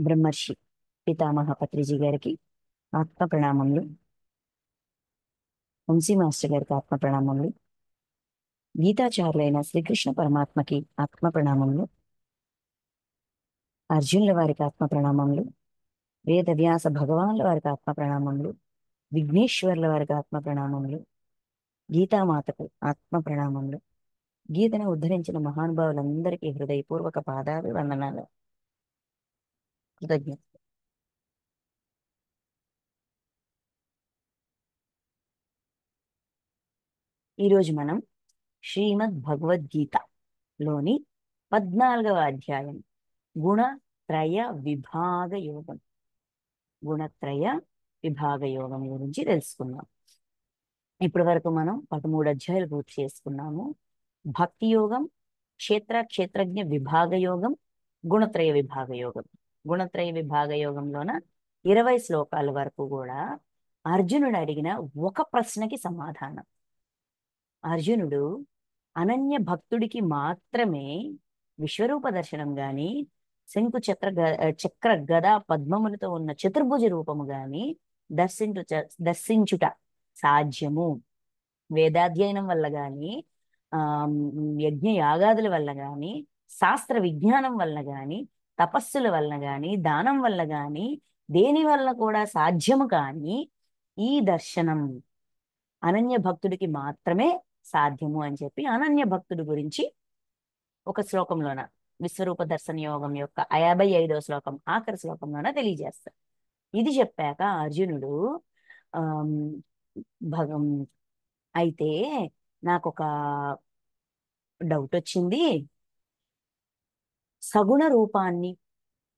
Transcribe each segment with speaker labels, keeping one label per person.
Speaker 1: బ్రహ్మర్షి పితామహ పత్రిజీ గారికి ఆత్మ ప్రణామములు. వంశీ మాస్టర్ గారికి ఆత్మ ప్రణామములు. గీతాచారులైన శ్రీకృష్ణ పరమాత్మకి ఆత్మ ప్రణామములు. అర్జునుల వారికి ఆత్మ ప్రణామములు. వేదవ్యాస భగవానుల వారికి ఆత్మ ప్రణామములు. విఘ్నేశ్వర్ల వారికి ఆత్మ ప్రణామములు. గీతామాతకు ఆత్మ ప్రణామములు. గీతను ఉద్ధరించిన మహానుభావులందరికీ హృదయపూర్వక పాదాలు వందనాలు, కృతజ్ఞత. ఈరోజు మనం శ్రీమద్ భగవద్గీతలోని 14వ అధ్యాయం గుణత్రయ విభాగ యోగం గుణత్రయ విభాగ యోగం గురించి తెలుసుకున్నాం. ఇప్పటి వరకు మనం 13 అధ్యాయాలు పూర్తి చేసుకున్నాము. భక్తి యోగం, క్షేత్రజ్ఞ విభాగ యోగం, గుణత్రయ విభాగ యోగం. గుణత్రయ విభాగ యోగంలోన 20 శ్లోకాల వరకు కూడా అర్జునుడు అడిగిన ఒక ప్రశ్నకి సమాధానం. అర్జునుడు అనన్య భక్తుడికి మాత్రమే విశ్వరూప దర్శనం గాని, శంకు చక్ర గద పద్మములతో ఉన్న చతుర్భుజ రూపము గాని దర్శించుట సాధ్యము. వేదాధ్యయనం వల్ల గాని, యజ్ఞ యాగాదుల వల్ల గాని, శాస్త్ర విజ్ఞానం వల్ల గాని, తపస్సుల వల్ల గాని, దానం వల్ల గాని, దేని వల్ల కూడా సాధ్యము కాని ఈ దర్శనం అనన్య భక్తుడికి మాత్రమే సాధ్యము అని చెప్పి అనన్య భక్తుడి గురించి ఒక శ్లోకంలోన, విశ్వరూప దర్శన యోగం యొక్క 55వ శ్లోకం ఆఖరి శ్లోకంలోన తెలియజేస్తారు. ఇది చెప్పాక అర్జునుడు భగం అయితే నాకొక డౌట్ వచ్చింది. సగుణ రూపాన్ని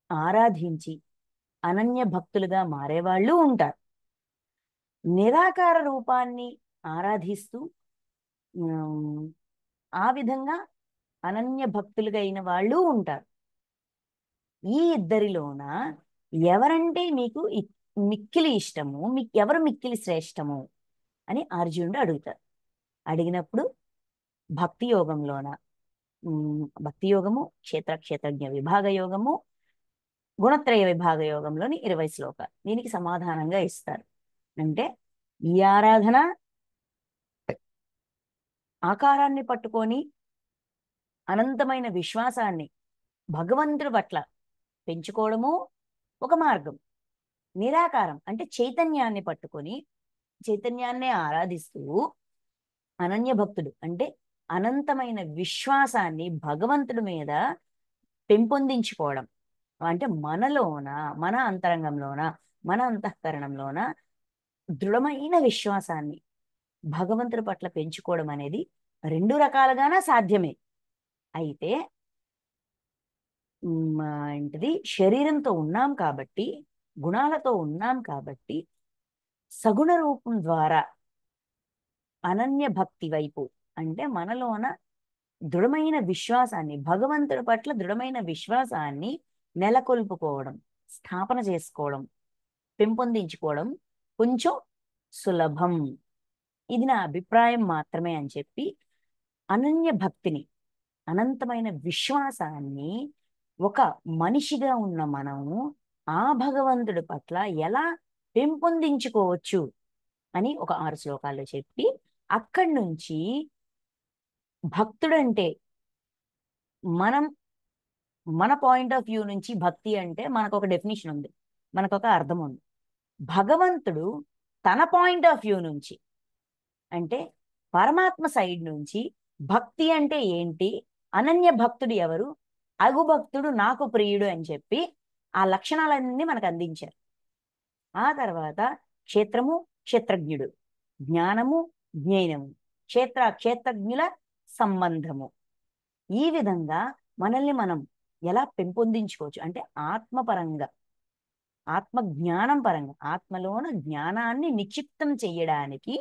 Speaker 1: ఆరాధించి అనన్య భక్తులుగా మారేవాళ్ళు ఉంటారు. నిరాకార రూపాన్ని ఆరాధిస్తూ ఆ విధంగా అనన్య భక్తులుగా అయిన వాళ్ళు ఉంటారు. ఈ ఇద్దరిలోన ఎవరంటే మీకు మిక్కిలి ఇష్టము, ఎవరు మిక్కిలి శ్రేష్టము అని అర్జునుడు అడుగుతారు. అడిగినప్పుడు భక్తి యోగంలోన భక్తి యోగము, క్షేత్రజ్ఞ విభాగ యోగము, గుణత్రయ విభాగ యోగంలోని 20 శ్లోకాలు దీనికి సమాధానంగా ఇస్తారు. అంటే ఈ ఆరాధన ఆకారాన్ని పట్టుకొని అనంతమైన విశ్వాసాన్ని భగవంతుడి పట్ల పెంచుకోవడము ఒక మార్గం. నిరాకారం అంటే చైతన్యాన్ని పట్టుకొని చైతన్యాన్నే ఆరాధిస్తూ అనన్య భక్తుడు అంటే అనంతమైన విశ్వాసాన్ని భగవంతుడి మీద పెంపొందించుకోవడం. అంటే మనలోన, మన అంతరంగంలోన, మన అంతఃకరణంలోన దృఢమైన విశ్వాసాన్ని భగవంతుడి పట్ల పెంచుకోవడం అనేది 2 రకాలుగానే సాధ్యమే. అయితే ఏంటిది, శరీరంతో ఉన్నాం కాబట్టి, గుణాలతో ఉన్నాం కాబట్టి సగుణ రూపం ద్వారా అనన్య భక్తి వైపు అంటే మనలోన దృఢమైన విశ్వాసాన్ని, భగవంతుడి పట్ల దృఢమైన విశ్వాసాన్ని నెలకొల్పుకోవడం, స్థాపన చేసుకోవడం, పెంపొందించుకోవడం కొంచెం సులభం. ఇది నా అభిప్రాయం మాత్రమే అని చెప్పి అనన్య భక్తిని, అనంతమైన విశ్వాసాన్ని ఒక మనిషిగా ఉన్న మనము ఆ భగవంతుడి పట్ల ఎలా పెంపొందించుకోవచ్చు అని ఒక 6 శ్లోకాల్లో చెప్పి అక్కడి నుంచి భక్తుడంటే మన పాయింట్ ఆఫ్ వ్యూ నుంచి భక్తి అంటే మనకు ఒక డెఫినేషన్ ఉంది, మనకు ఒక అర్థం ఉంది. భగవంతుడు తన పాయింట్ ఆఫ్ వ్యూ నుంచి అంటే పరమాత్మ సైడ్ నుంచి భక్తి అంటే ఏంటి, అనన్య భక్తుడు ఎవరు, అగు భక్తుడు నాకు ప్రియుడు అని చెప్పి ఆ లక్షణాలన్నీ మనకు అందించారు. ఆ తర్వాత క్షేత్రజ్ఞుడు, జ్ఞానము జ్ఞేయము, క్షేత్రజ్ఞుల సంబంధము. ఈ విధంగా మనల్ని మనం ఎలా పెంపొందించుకోవచ్చు అంటే ఆత్మపరంగా, ఆత్మ జ్ఞానం పరంగా, ఆత్మలోన జ్ఞానాన్ని నిక్షిప్తం చెయ్యడానికి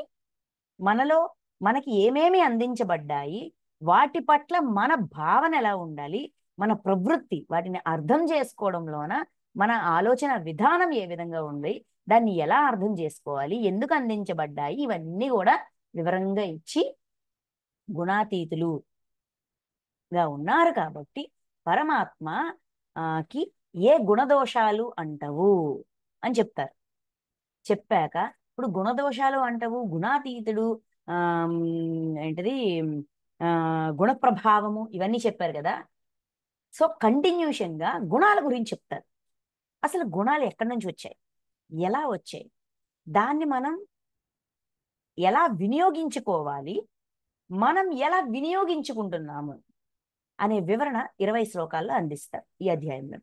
Speaker 1: మనకి ఏమేమి అందించబడ్డాయి, వాటి పట్ల మన భావన ఎలా ఉండాలి, మన ప్రవృత్తి, వాటిని అర్థం చేసుకోవడంలోన మన ఆలోచన విధానం ఏ విధంగా ఉంది, దాన్ని ఎలా అర్థం చేసుకోవాలి, ఎందుకు అందించబడ్డాయి, ఇవన్నీ కూడా వివరంగా ఇచ్చి గుణాతీతులుగా ఉన్నారు కాబట్టి పరమాత్మ కి ఏ గుణదోషాలు అంటవు అని చెప్తారు. చెప్పాక ఇప్పుడు గుణదోషాలు అంటవు, గుణాతీతుడు, ఆమ్, ఏంటిది, గుణ ప్రభావము, ఇవన్నీ చెప్పారు కదా. సో కంటిన్యూషన్ గా గుణాల గురించి చెప్తారు. అసలు గుణాలు ఎక్కడి నుంచి వచ్చాయి, ఎలా వచ్చాయి, దాన్ని మనం ఎలా వినియోగించుకోవాలి, మనం ఎలా వినియోగించుకుంటున్నాము అనే వివరణ 20 శ్లోకాల్లో అందిస్తారు ఈ అధ్యాయంలో.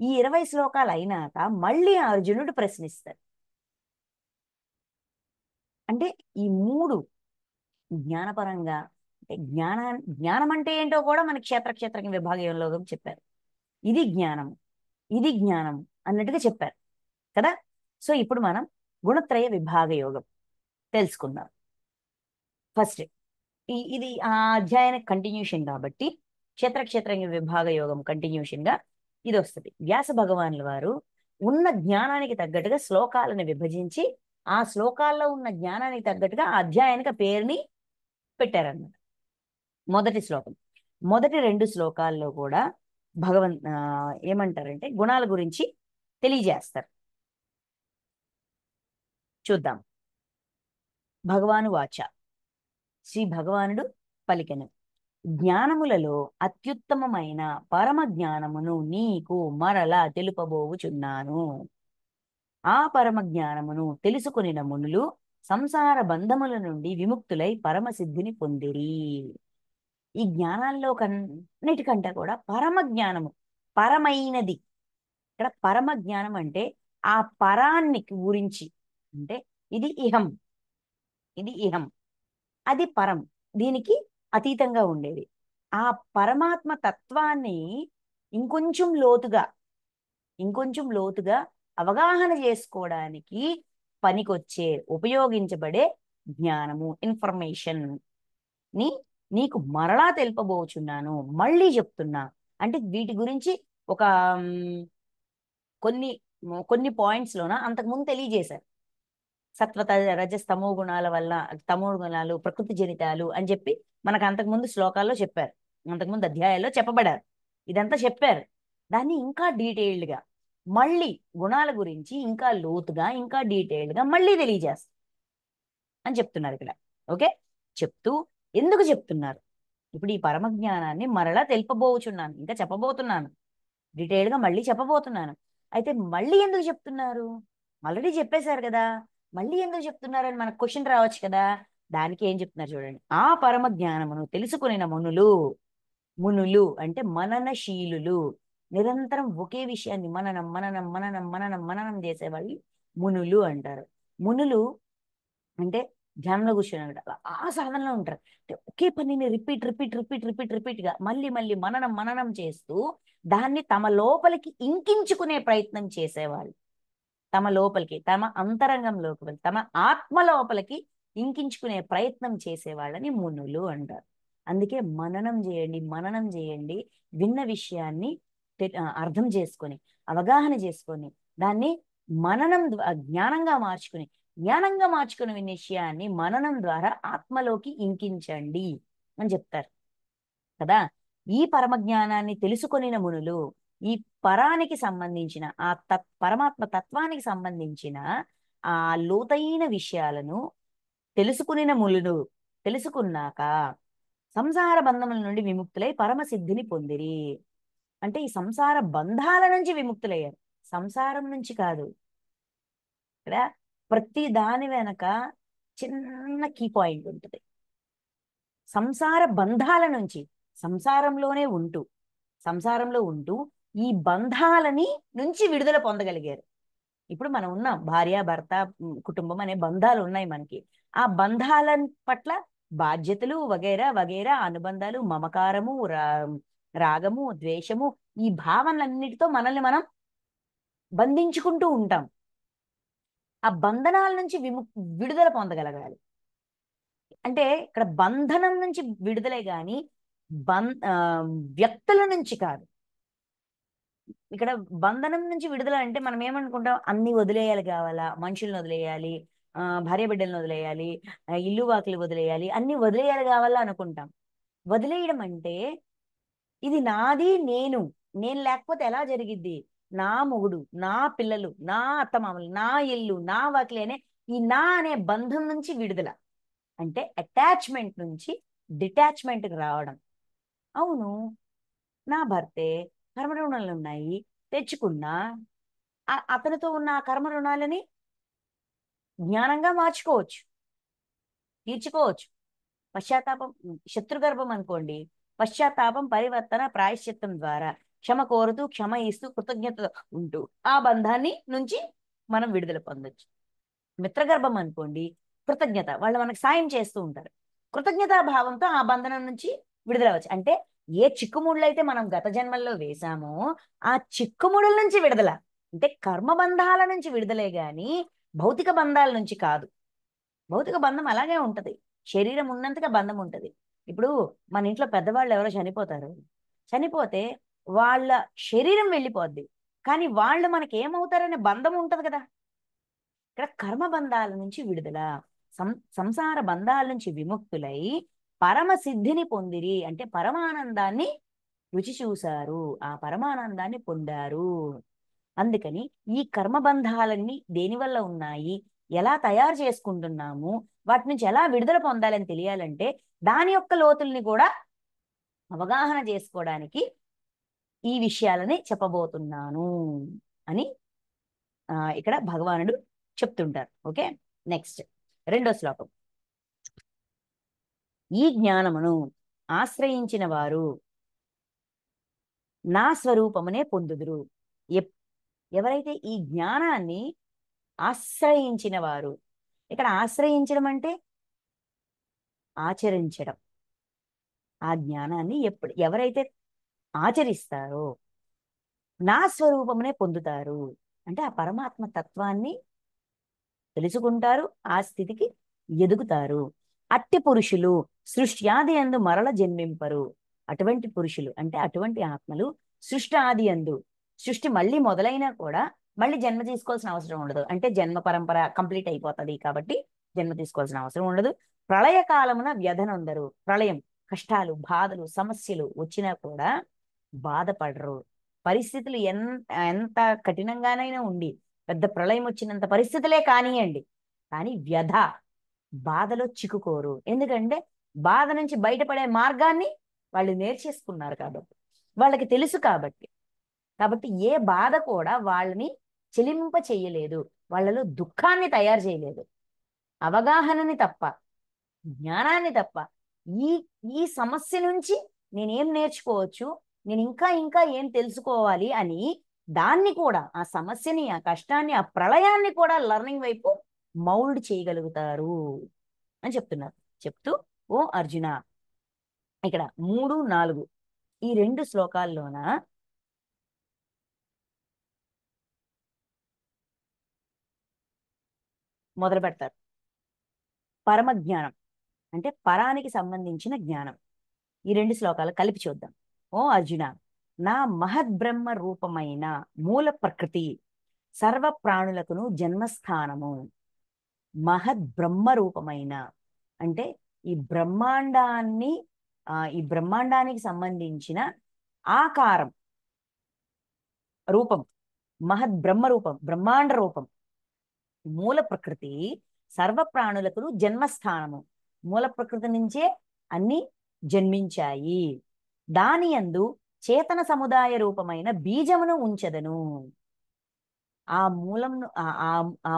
Speaker 1: ఈ 20 శ్లోకాలు అయినాక మళ్ళీ అర్జునుడు ప్రశ్నిస్తాడు. అంటే ఈ మూడు జ్ఞానపరంగా, అంటే జ్ఞానం అంటే ఏంటో కూడా మనకి క్షేత్ర విభాగంలో చెప్పారు. ఇది జ్ఞానం, ఇది జ్ఞానం అన్నట్టుగా చెప్పారు కదా. సో ఇప్పుడు మనం గుణత్రయ విభాగ యోగం తెలుసుకుందాం. ఫస్ట్ ఇది ఆ అధ్యాయానికి కంటిన్యూషన్ కాబట్టి క్షేత్ర విభాగ యోగం కంటిన్యూషన్ గా ఇది వస్తుంది. వ్యాస భగవానుల వారు ఉన్న జ్ఞానానికి తగ్గట్టుగా శ్లోకాలను విభజించి ఆ శ్లోకాల్లో ఉన్న జ్ఞానానికి తగ్గట్టుగా ఆ అధ్యాయానికి పేరుని పెట్టారన్నమాట. మొదటి శ్లోకం, మొదటి 2 శ్లోకాల్లో కూడా ఏమంటారంటే గుణాల గురించి తెలియజేస్తారు. చూద్దాం. భగవాను వాచ, శ్రీ భగవానుడు పలికెను, జ్ఞానములలో అత్యుత్తమమైన పరమ జ్ఞానమును నీకు మరలా తెలుపబోవుచున్నాను. ఆ పరమ జ్ఞానమును తెలుసుకొనిన మునులు సంసార బంధముల నుండి విముక్తులై పరమసిద్ధిని పొందిరి. ఈ జ్ఞానాల్లో కన్నిటికంటే కూడా పరమ జ్ఞానము పరమైనది. ఇక్కడ పరమ జ్ఞానం అంటే ఆ పరాన్ని గురించి, అంటే ఇది ఇహం, ఇది ఇహం, అది పరం, దీనికి అతీతంగా ఉండేది. ఆ పరమాత్మ తత్వాన్ని ఇంకొంచెం లోతుగా, ఇంకొంచెం లోతుగా అవగాహన చేసుకోవడానికి పనికొచ్చే, ఉపయోగించబడే జ్ఞానము, ఇన్ఫర్మేషన్ ని నీకు మరలా తెలుపబోచున్నాను, మళ్ళీ చెప్తున్నా. అంటే వీటి గురించి ఒక కొన్ని కొన్ని పాయింట్స్ లోన అంతకుముందు తెలియజేశారు. సత్వత రజస్ తమో గుణాల వల్ల, తమో గుణాలు ప్రకృతి జనితాలు అని చెప్పి మనకు అంతకుముందు శ్లోకాల్లో చెప్పారు, అంతకుముందు అధ్యాయాల్లో చెప్పబడారు. ఇదంతా చెప్పారు. దాన్ని ఇంకా డీటెయిల్డ్ గా మళ్ళీ గుణాల గురించి ఇంకా లోతుగా, ఇంకా డీటెయిల్డ్ గా మళ్ళీ తెలియజేస్తారు అని చెప్తున్నారు ఇక్కడ. ఓకే, చెప్తూ ఎందుకు చెప్తున్నారు, ఇప్పుడు ఈ పరమ జ్ఞానాన్ని మరలా తెలుపబోచున్నాను, ఇంకా చెప్పబోతున్నాను, డీటెయిల్డ్ గా మళ్ళీ చెప్పబోతున్నాను. అయితే మళ్ళీ ఎందుకు చెప్తున్నారు, ఆల్రెడీ చెప్పేశారు కదా, మళ్ళీ ఎందుకు చెప్తున్నారు అని మనకు క్వశ్చన్ రావచ్చు కదా. దానికి ఏం చెప్తున్నారు చూడండి. ఆ పరమ జ్ఞానమును తెలుసుకునిన మునులు, మునులు అంటే మననశీలులు, నిరంతరం ఒకే విషయాన్ని మననం మననం మననం మననం మననం చేసేవాళ్ళు మునులు అంటారు. మునులు అంటే ధ్యానంలో కూర్చొని ఉంటారు, ఆ సాధనలో ఉంటారు. అంటే ఒకే పనిని రిపీట్ గా మళ్ళీ మళ్ళీ మననం మననం చేస్తూ దాన్ని తమ లోపలికి ఇంకించుకునే ప్రయత్నం చేసేవాళ్ళు. తమ లోపలికి, తమ అంతరంగం లోపలికి, తమ ఆత్మ లోపలికి ఇంకించుకునే ప్రయత్నం చేసేవాళ్ళని మునులు అంటారు. అందుకే మననం చేయండి, మననం చేయండి, విన్న విషయాన్ని అర్థం చేసుకొని, అవగాహన చేసుకొని, దాన్ని మననం జ్ఞానంగా మార్చుకుని, జ్ఞానంగా మార్చుకుని విన్న విషయాన్ని మననం ద్వారా ఆత్మలోకి ఇంకించండి అని చెప్తారు కదా. ఈ పరమ జ్ఞానాన్ని తెలుసుకొనిన మునులు ఈ పరానికి సంబంధించిన ఆ పరమాత్మ తత్వానికి సంబంధించిన ఆ లోతైన విషయాలను తెలుసుకునిన మునులు తెలుసుకున్నాక సంసార బంధముల నుండి విముక్తులై పరమసిద్ధిని పొందిరి. అంటే ఈ సంసార బంధాల నుంచి విముక్తులయ్యారు, సంసారం నుంచి కాదు. ఇక్కడ ప్రతి దాని వెనక చిన్న కీ పాయింట్ ఉంటుంది. సంసార బంధాల నుంచి, సంసారంలోనే ఉంటూ, సంసారంలో ఉంటూ ఈ బంధాలని నుంచి విడుదల పొందగలిగారు. ఇప్పుడు మనం ఉన్నాం, భార్య భర్త కుటుంబం అనే బంధాలు ఉన్నాయి మనకి. ఆ బంధాల పట్ల బాధ్యతలు వగైరా వగైరా, అనుబంధాలు, మమకారము, రాగము, ద్వేషము, ఈ భావనలన్నిటితో మనల్ని మనం బంధించుకుంటూ ఉంటాం. ఆ బంధనాల నుంచి విడుదల పొందగలగాలి. అంటే ఇక్కడ బంధనం నుంచి విడుదలే గాని వ్యక్తుల నుంచి కాదు. ఇక్కడ బంధనం నుంచి విడుదల అంటే మనం ఏమనుకుంటాం, అన్ని వదిలేయాలి కావాలా, మనుషుల్ని వదిలేయాలి, భార్య బిడ్డలను వదిలేయాలి, ఇల్లు వాకిలు వదిలేయాలి, అన్ని వదిలేయాలి కావాలా అనుకుంటాం. వదిలేయడం అంటే ఇది నాది, నేను లేకపోతే ఎలా జరిగిద్ది, నా మొగుడు, నా పిల్లలు, నా అత్తమామలు, నా ఇల్లు, నా వాకిలి అనే ఈ నా అనే బంధం నుంచి విడుదల. అంటే అటాచ్మెంట్ నుంచి డిటాచ్మెంట్కి రావడం. అవును, నా భర్తే కర్మ రుణాలు ఉన్నాయి, తెచ్చుకున్నా అతనితో ఉన్న ఆ కర్మ రుణాలని జ్ఞానంగా మార్చుకోవచ్చు, తీర్చుకోవచ్చు. పశ్చాత్తాపం, శత్రుగర్భం అనుకోండి, పశ్చాత్తాపం, పరివర్తన, ప్రాయశ్చిత్తం ద్వారా క్షమ కోరుతూ, క్షమ ఇస్తూ, కృతజ్ఞత ఉంటూ ఆ బంధాన్ని నుంచి మనం విడుదల పొందొచ్చు. మిత్రగర్భం అనుకోండి, కృతజ్ఞత, వాళ్ళు మనకు సాయం చేస్తూ ఉంటారు, కృతజ్ఞతా భావంతో ఆ బంధనం నుంచి విడుదలవచ్చు. అంటే ఏ చిక్కుముళ్ళు అయితే మనం గత జన్మల్లో వేశామో ఆ చిక్కుముడుల నుంచి విడుదల. అంటే కర్మబంధాల నుంచి విడుదలే గాని భౌతిక బంధాల నుంచి కాదు. భౌతిక బంధం అలాగే ఉంటది, శరీరం ఉన్నంతగా బంధం ఉంటది. ఇప్పుడు మన ఇంట్లో పెద్దవాళ్ళు ఎవరో చనిపోతారు, చనిపోతే వాళ్ళ శరీరం వెళ్ళిపోద్ది, కానీ వాళ్ళు మనకి ఏమవుతారనే బంధం ఉంటది కదా. ఇక్కడ కర్మ బంధాల నుంచి విడుదల, సంసార బంధాల నుంచి విముక్తులై పరమ సిద్ధిని పొందిరి. అంటే పరమానందాన్ని రుచి చూశారు, ఆ పరమానందాన్ని పొందారు. అందుకని ఈ కర్మబంధాలన్నీ దేనివల్ల ఉన్నాయి, ఎలా తయారు చేసుకుంటున్నాము, వాటి నుంచి ఎలా విడుదల పొందాలని తెలియాలంటే దాని యొక్క లోతుల్ని కూడా అవగాహన చేసుకోవడానికి ఈ విషయాలని చెప్పబోతున్నాను అని ఇక్కడ భగవానుడు చెప్తుంటారు. ఓకే, నెక్స్ట్ రెండో శ్లోకం. ఈ జ్ఞానమును ఆశ్రయించిన వారు నా స్వరూపమునే పొందుదురు. ఎవరైతే ఈ జ్ఞానాన్ని ఆశ్రయించిన వారు, ఇక్కడ ఆశ్రయించడం అంటే ఆచరించడం. ఆ జ్ఞానాన్ని ఎవరైతే ఆచరిస్తారో నా స్వరూపమునే పొందుతారు. అంటే ఆ పరమాత్మ తత్వాన్ని తెలుసుకుంటారు, ఆ స్థితికి ఎదుగుతారు. అట్టి పురుషులు సృష్టి ఆది యందు మరల జన్మింపరు. అటువంటి పురుషులు అంటే అటువంటి ఆత్మలు సృష్టి ఆది యందు, సృష్టి మళ్ళీ మొదలైనా కూడా మళ్ళీ జన్మ తీసుకోవాల్సిన అవసరం ఉండదు. అంటే జన్మ పరంపర కంప్లీట్ అయిపోతుంది కాబట్టి జన్మ తీసుకోవాల్సిన అవసరం ఉండదు. ప్రళయ కాలమున వ్యధనొందరు. ప్రళయం, కష్టాలు, బాధలు, సమస్యలు వచ్చినా కూడా బాధపడరు. పరిస్థితులు ఎంత కఠినంగానైనా ఉండి, పెద్ద ప్రళయం వచ్చినంత పరిస్థితులే కానియండి, కానీ వ్యధ, బాధలో చిక్కుకోరు. ఎందుకంటే బాధ నుంచి బయటపడే మార్గాన్ని వాళ్ళు నేర్చేసుకున్నారు కాబట్టి, వాళ్ళకి తెలుసు కాబట్టి. కాబట్టి ఏ బాధ కూడా వాళ్ళని చెలింప చేయలేదు, వాళ్ళలో దుఃఖాన్ని తయారు చేయలేదు. అవగాహనని తప్ప, జ్ఞానాన్ని తప్ప, ఈ ఈ సమస్య నుంచి నేనేం నేర్చుకోవచ్చు, నేను ఇంకా ఇంకా ఏం తెలుసుకోవాలి అని దాన్ని కూడా, ఆ సమస్యని, ఆ కష్టాన్ని, ఆ ప్రళయాన్ని కూడా లర్నింగ్ వైపు మౌల్డ్ చేయగలుగుతారు అని చెప్తున్నారు. చెప్తూ, ఓ అర్జున, ఇక్కడ 3, 4 ఈ 2 శ్లోకాల్లోన మొదలు పెడతారు. పరమ జ్ఞానం అంటే పరానికి సంబంధించిన జ్ఞానం. ఈ 2 శ్లోకాలు కలిపి చూద్దాం. ఓ అర్జున, నా మహద్బ్రహ్మ రూపమైన మూల ప్రకృతి సర్వ ప్రాణులకును జన్మస్థానము. మహద్బ్రహ్మ రూపమైన అంటే ఈ బ్రహ్మాండాన్ని, ఈ బ్రహ్మాండానికి సంబంధించిన ఆకారం, రూపం, మహద్బ్రహ్మ రూపం, బ్రహ్మాండ రూపం. మూల ప్రకృతి సర్వ ప్రాణులకు జన్మస్థానము. మూల ప్రకృతి నుంచే అన్ని జన్మించాయి. దాని యందు చేతన సముదాయ రూపమైన బీజమును ఉంచదను. ఆ మూలం ఆ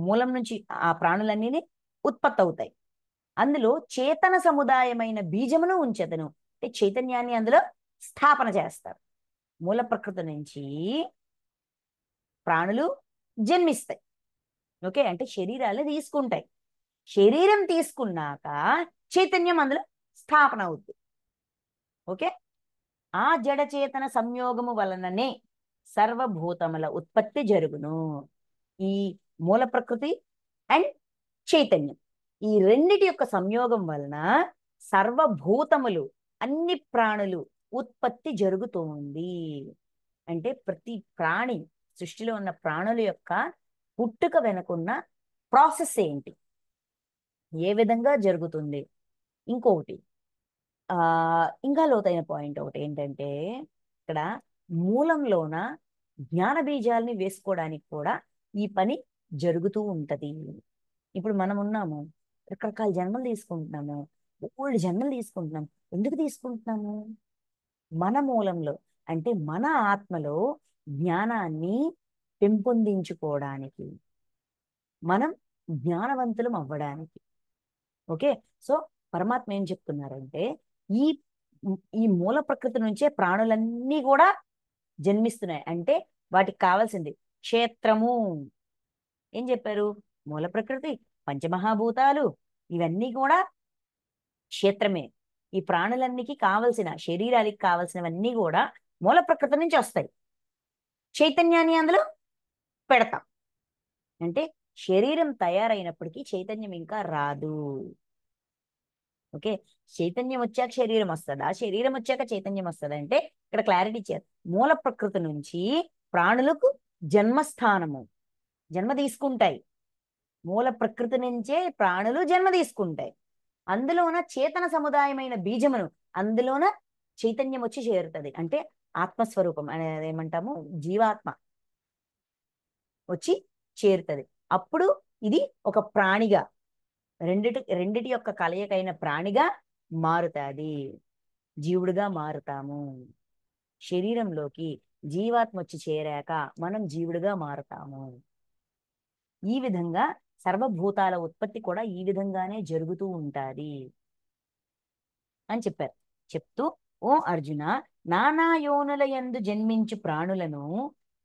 Speaker 1: మూలం నుంచి ఆ ప్రాణులన్నీ ఉత్పత్తి అవుతాయి. అందులో చేతన సముదాయమైన బీజమును ఉంచదను. అంటే చైతన్యాన్ని అందులో స్థాపన చేస్తారు. మూల ప్రకృతి నుంచి ప్రాణులు జన్మిస్తాయి. ఓకే, అంటే శరీరాలు తీసుకుంటాయి. శరీరం తీసుకున్నాక చైతన్యం అందులో స్థాపన అవుతుంది. ఓకే, ఆ జడచేతన సంయోగము వలననే సర్వభూతముల ఉత్పత్తి జరుగును. ఈ మూల ప్రకృతి అండ్ చైతన్యం, ఈ రెండిటి యొక్క సంయోగం వలన సర్వభూతములు, అన్ని ప్రాణులు ఉత్పత్తి జరుగుతోంది. అంటే ప్రతి ప్రాణి, సృష్టిలో ఉన్న ప్రాణుల యొక్క పుట్టుక వెనుకున్న ప్రాసెస్ ఏంటి, ఏ విధంగా జరుగుతుంది. ఇంకొకటి, ఇంకా లోతైన పాయింట్ ఒకటి ఏంటంటే, ఇక్కడ మూలంలోన జ్ఞాన బీజాలని వేసుకోవడానికి కూడా ఈ పని జరుగుతూ ఉంటది. ఇప్పుడు మనం ఉన్నాము, రకరకాల జన్మలు తీసుకుంటున్నాము, ఓల్డ్ జన్మలు తీసుకుంటున్నాం. ఎందుకు తీసుకుంటున్నాము? మన మూలంలో, అంటే మన ఆత్మలో జ్ఞానాన్ని పెంపొందించుకోవడానికి, మనం జ్ఞానవంతులం అవ్వడానికి. ఓకే. సో పరమాత్మ ఏం చెప్తున్నారంటే, ఈ ఈ మూల ప్రకృతి నుంచే ప్రాణులన్నీ కూడా జన్మిస్తున్నాయి. అంటే వాటికి కావాల్సింది క్షేత్రము. ఏం చెప్పారు? మూల ప్రకృతి, పంచమహాభూతాలు, ఇవన్నీ కూడా క్షేత్రమే. ఈ ప్రాణులన్నికి కావలసిన, శరీరానికి కావలసినవన్నీ కూడా మూల ప్రకృతి నుంచి వస్తాయి. చైతన్యాన్ని అందులో పెడతాం. అంటే శరీరం తయారైనప్పటికీ చైతన్యం ఇంకా రాదు. ఓకే. చైతన్యం వచ్చాక శరీరం వస్తుందా, శరీరం వచ్చాక చైతన్యం వస్తుందా అంటే ఇక్కడ క్లారిటీ ఇచ్చారు. మూల ప్రకృతి నుంచి ప్రాణులకు జన్మస్థానము, జన్మ తీసుకుంటాయి. మూల ప్రకృతి నుంచే ప్రాణులు జన్మ తీసుకుంటాయి. అందులోన చేతన సముదాయమైన బీజమును, అందులోన చైతన్యం వచ్చి చేరుతుంది. అంటే ఆత్మస్వరూపం అనేది ఏమంటాము, జీవాత్మ వచ్చి చేరుతుంది. అప్పుడు ఇది ఒక ప్రాణిగా, రెండిటి యొక్క కలయికైన ప్రాణిగా మారుతుంది. జీవుడిగా మారుతాము. శరీరంలోకి జీవాత్మ వచ్చి చేరాక మనం జీవుడిగా మారుతాము. ఈ విధంగా సర్వభూతాల ఉత్పత్తి కూడా ఈ విధంగానే జరుగుతూ ఉంటుంది అని చెప్పారు. చెప్తూ, ఓ అర్జున, నానా యోనుల యందు జన్మించు ప్రాణులను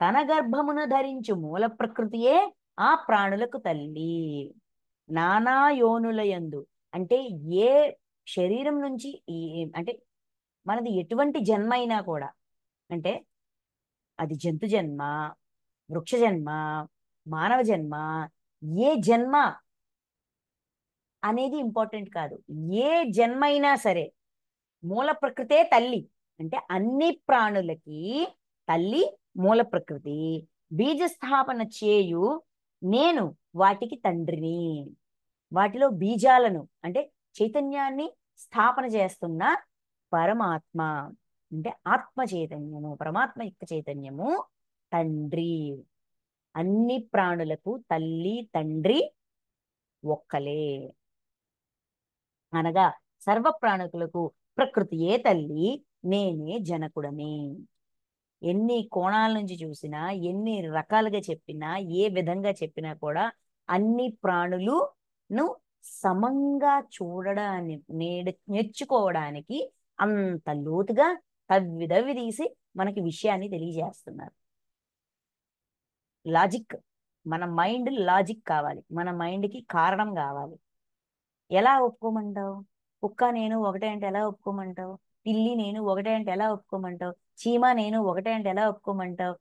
Speaker 1: తన గర్భమున ధరించు మూల ప్రకృతియే ఆ ప్రాణులకు తల్లి. నానా యోనుల యందు అంటే ఏ శరీరం నుంచి అంటే మనది ఎటువంటి జన్మ అయినా కూడా, అంటే అది జంతు జన్మ, వృక్ష జన్మ, మానవ జన్మ, ఏ జన్మ అనేది ఇంపార్టెంట్ కాదు. ఏ జన్మ అయినా సరే మూల ప్రకృతే తల్లి. అంటే అన్ని ప్రాణులకి తల్లి మూల ప్రకృతి. బీజస్థాపన చేయు నేను వాటికి తండ్రిని. వాటిలో బీజాలను అంటే చైతన్యాన్ని స్థాపన చేస్తున్న పరమాత్మ, అంటే ఆత్మ చైతన్యము, పరమాత్మ యొక్క చైతన్యము తండ్రి. అన్ని ప్రాణులకు తల్లి తండ్రి ఒక్కలే. అనగా సర్వ ప్రాణులకు ప్రకృతియే తల్లి, నేనే జనకుడని. ఎన్ని కోణాల నుంచి చూసినా, ఎన్ని రకాలుగా చెప్పినా, ఏ విధంగా చెప్పినా కూడా అన్ని ప్రాణులను సమంగా చూడడానికి, నేర్చుకోవడానికి అంత లోతుగా తవ్వి తీసి మనకి విషయాన్ని తెలియజేస్తున్నారు. లాజిక్, మన మైండ్ లాజిక్ కావాలి, మన మైండ్కి కారణం కావాలి. ఎలా ఒప్పుకోమంటావు? కుక్క నేను ఒకటే అంటే ఎలా ఒప్పుకోమంటావు? పిల్లి నేను ఒకటే అంటే ఎలా ఒప్పుకోమంటావు? చీమ నేను ఒకటే అంటే ఎలా ఒప్పుకోమంటావు?